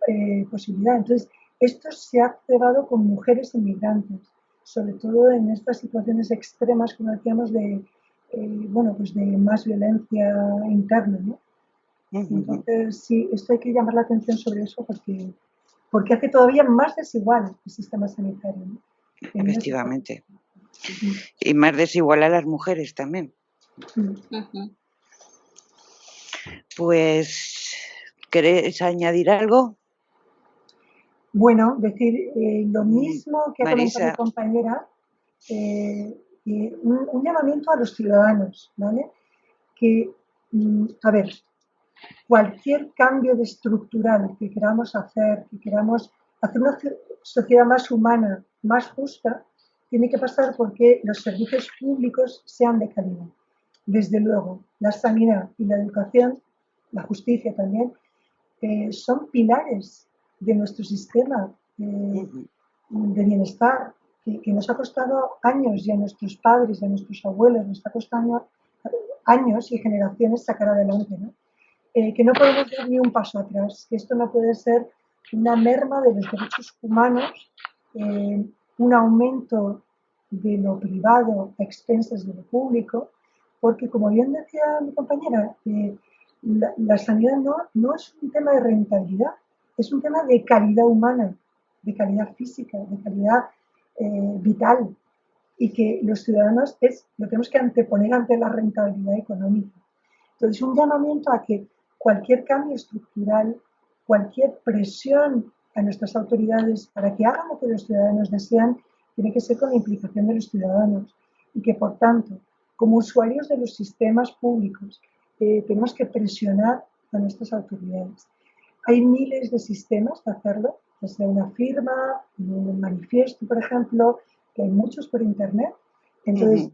posibilidad. Entonces, esto se ha cebado con mujeres inmigrantes, sobre todo en estas situaciones extremas, como decíamos, pues de más violencia interna, ¿no? Entonces, sí, esto hay que llamar la atención sobre eso porque hace todavía más desigual el sistema sanitario, ¿no? Efectivamente. Y más desigual a las mujeres también. Pues, ¿queréis añadir algo? Bueno, decir lo mismo que ha comentado mi compañera, un llamamiento a los ciudadanos, ¿vale? Que, a ver, cualquier cambio de estructural que queramos hacer una sociedad más humana, más justa, tiene que pasar porque los servicios públicos sean de calidad. Desde luego, la sanidad y la educación, la justicia también, son pilares de nuestro sistema de bienestar, que nos ha costado años y a nuestros padres y a nuestros abuelos nos está costando años y generaciones sacar adelante, ¿no? Que no podemos dar ni un paso atrás, que esto no puede ser una merma de los derechos humanos, un aumento de lo privado a expensas de lo público, porque como bien decía mi compañera, la sanidad no es un tema de rentabilidad, es un tema de calidad humana, de calidad física, de calidad vital, y que los ciudadanos lo tenemos que anteponer ante la rentabilidad económica. Entonces, un llamamiento a que cualquier cambio estructural, cualquier presión a nuestras autoridades para que hagan lo que los ciudadanos desean, tiene que ser con la implicación de los ciudadanos y que, por tanto, como usuarios de los sistemas públicos, tenemos que presionar a nuestras autoridades. Hay miles de sistemas de hacerlo, desde una firma, un manifiesto, por ejemplo, que hay muchos por internet, entonces,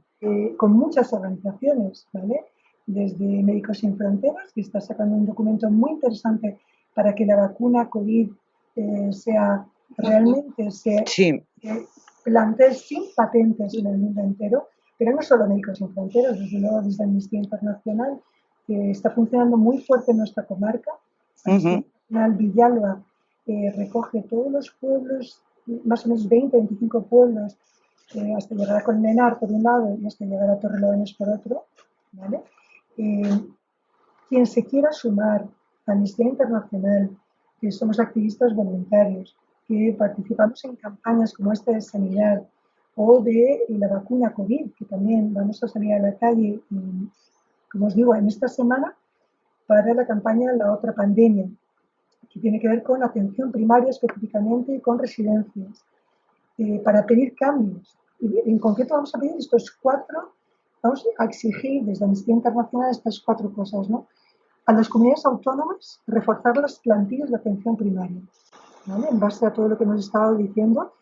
con muchas organizaciones, ¿vale? Desde Médicos Sin Fronteras, que está sacando un documento muy interesante para que la vacuna COVID se plantee sin patentes en el mundo entero, pero no solo Médicos Sin Fronteras, desde luego desde Amnistía Internacional, que está funcionando muy fuerte en nuestra comarca. Amnistía Internacional Villalba recoge todos los pueblos, más o menos 20-25 pueblos, hasta llegar a Colmenar por un lado y hasta llegar a Torrelodones por otro, ¿vale? Quien se quiera sumar a Amnistía Internacional, que somos activistas voluntarios, que participamos en campañas como esta de sanidad o de la vacuna COVID, que también vamos a salir a la calle, como os digo, en esta semana para la campaña La Otra Pandemia, que tiene que ver con atención primaria específicamente y con residencias, para pedir cambios. Y en concreto vamos a pedir vamos a exigir desde Amnistía Internacional estas 4 cosas, ¿no? A las comunidades autónomas, reforzar las plantillas de atención primaria, ¿vale? En base a todo lo que hemos estado diciendo,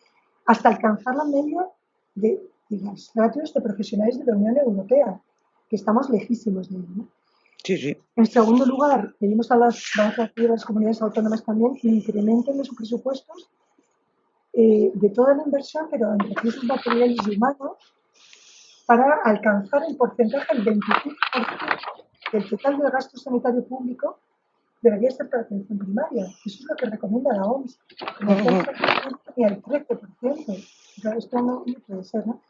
hasta alcanzar la media de las ratios de profesionales de la Unión Europea, que estamos lejísimos de ello, ¿no? Sí, sí. En segundo lugar, pedimos vamos a pedir a las comunidades autónomas también que incrementen los presupuestos de toda la inversión, pero en recursos materiales y humanos, para alcanzar el porcentaje del 25% del total del gasto sanitario público debería ser para atención primaria. Eso es lo que recomienda la OMS. Como ni el 13%. Pero esto no puede ser, ¿no?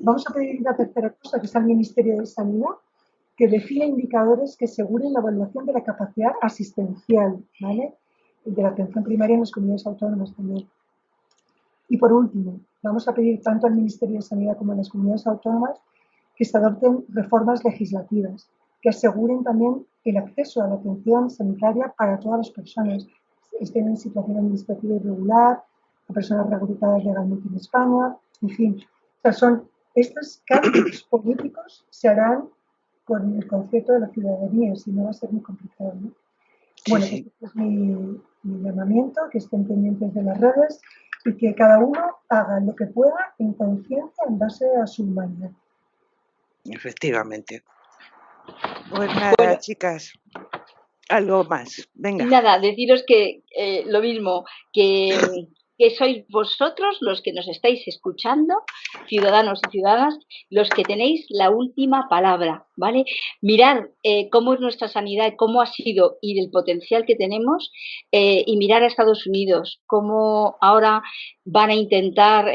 Vamos a pedir una tercera cosa, que es al Ministerio de Sanidad, que define indicadores que aseguren la evaluación de la capacidad asistencial, ¿vale? Y de la atención primaria en las comunidades autónomas también. Y por último, vamos a pedir tanto al Ministerio de Sanidad como a las comunidades autónomas que se adopten reformas legislativas que aseguren también el acceso a la atención sanitaria para todas las personas, estén en situación administrativa irregular, a personas rehabilitadas legalmente en España, en fin. O sea, estos cambios políticos se harán con el concepto de la ciudadanía, si no va a ser muy complicado, ¿no? Bueno, sí. Este es mi llamamiento, que estén pendientes de las redes y que cada uno haga lo que pueda en conciencia en base a su humanidad. Efectivamente. Pues nada, bueno, chicas, algo más. Venga. Nada, deciros que lo mismo, que sois vosotros los que nos estáis escuchando, ciudadanos y ciudadanas, los que tenéis la última palabra, ¿vale? Mirar cómo es nuestra sanidad, cómo ha sido y del potencial que tenemos, y mirar a Estados Unidos, cómo ahora van a intentar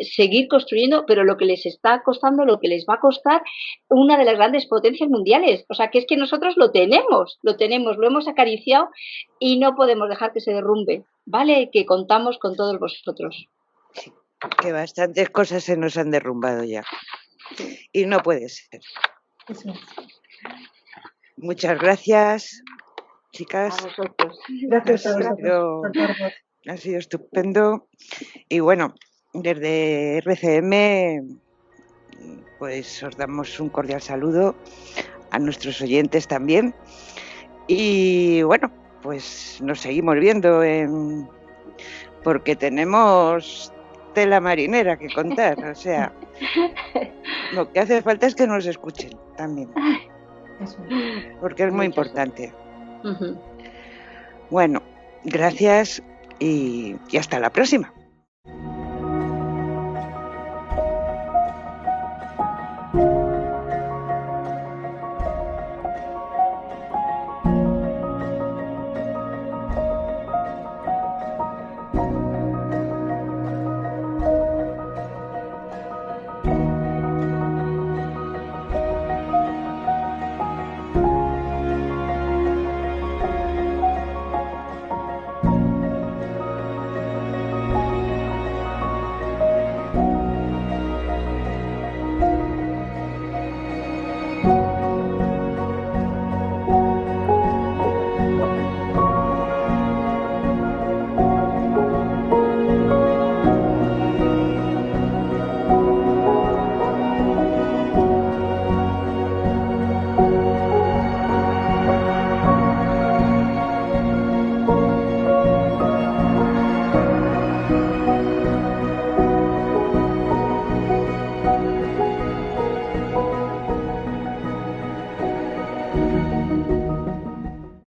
seguir construyendo, pero lo que les está costando, lo que les va a costar una de las grandes potencias mundiales. O sea, que es que nosotros lo tenemos, lo hemos acariciado y no podemos dejar que se derrumbe, ¿vale? Que contamos con todos vosotros. Sí, que bastantes cosas se nos han derrumbado ya. Y no puede ser. Muchas gracias, chicas. A vosotros. Gracias a vosotros. Ha sido estupendo. Y bueno, desde RCM, pues os damos un cordial saludo a nuestros oyentes también. Y bueno, pues nos seguimos viendo porque tenemos tela marinera que contar. O sea, lo que hace falta es que nos escuchen también. Porque es muy importante. Bueno, gracias y hasta la próxima.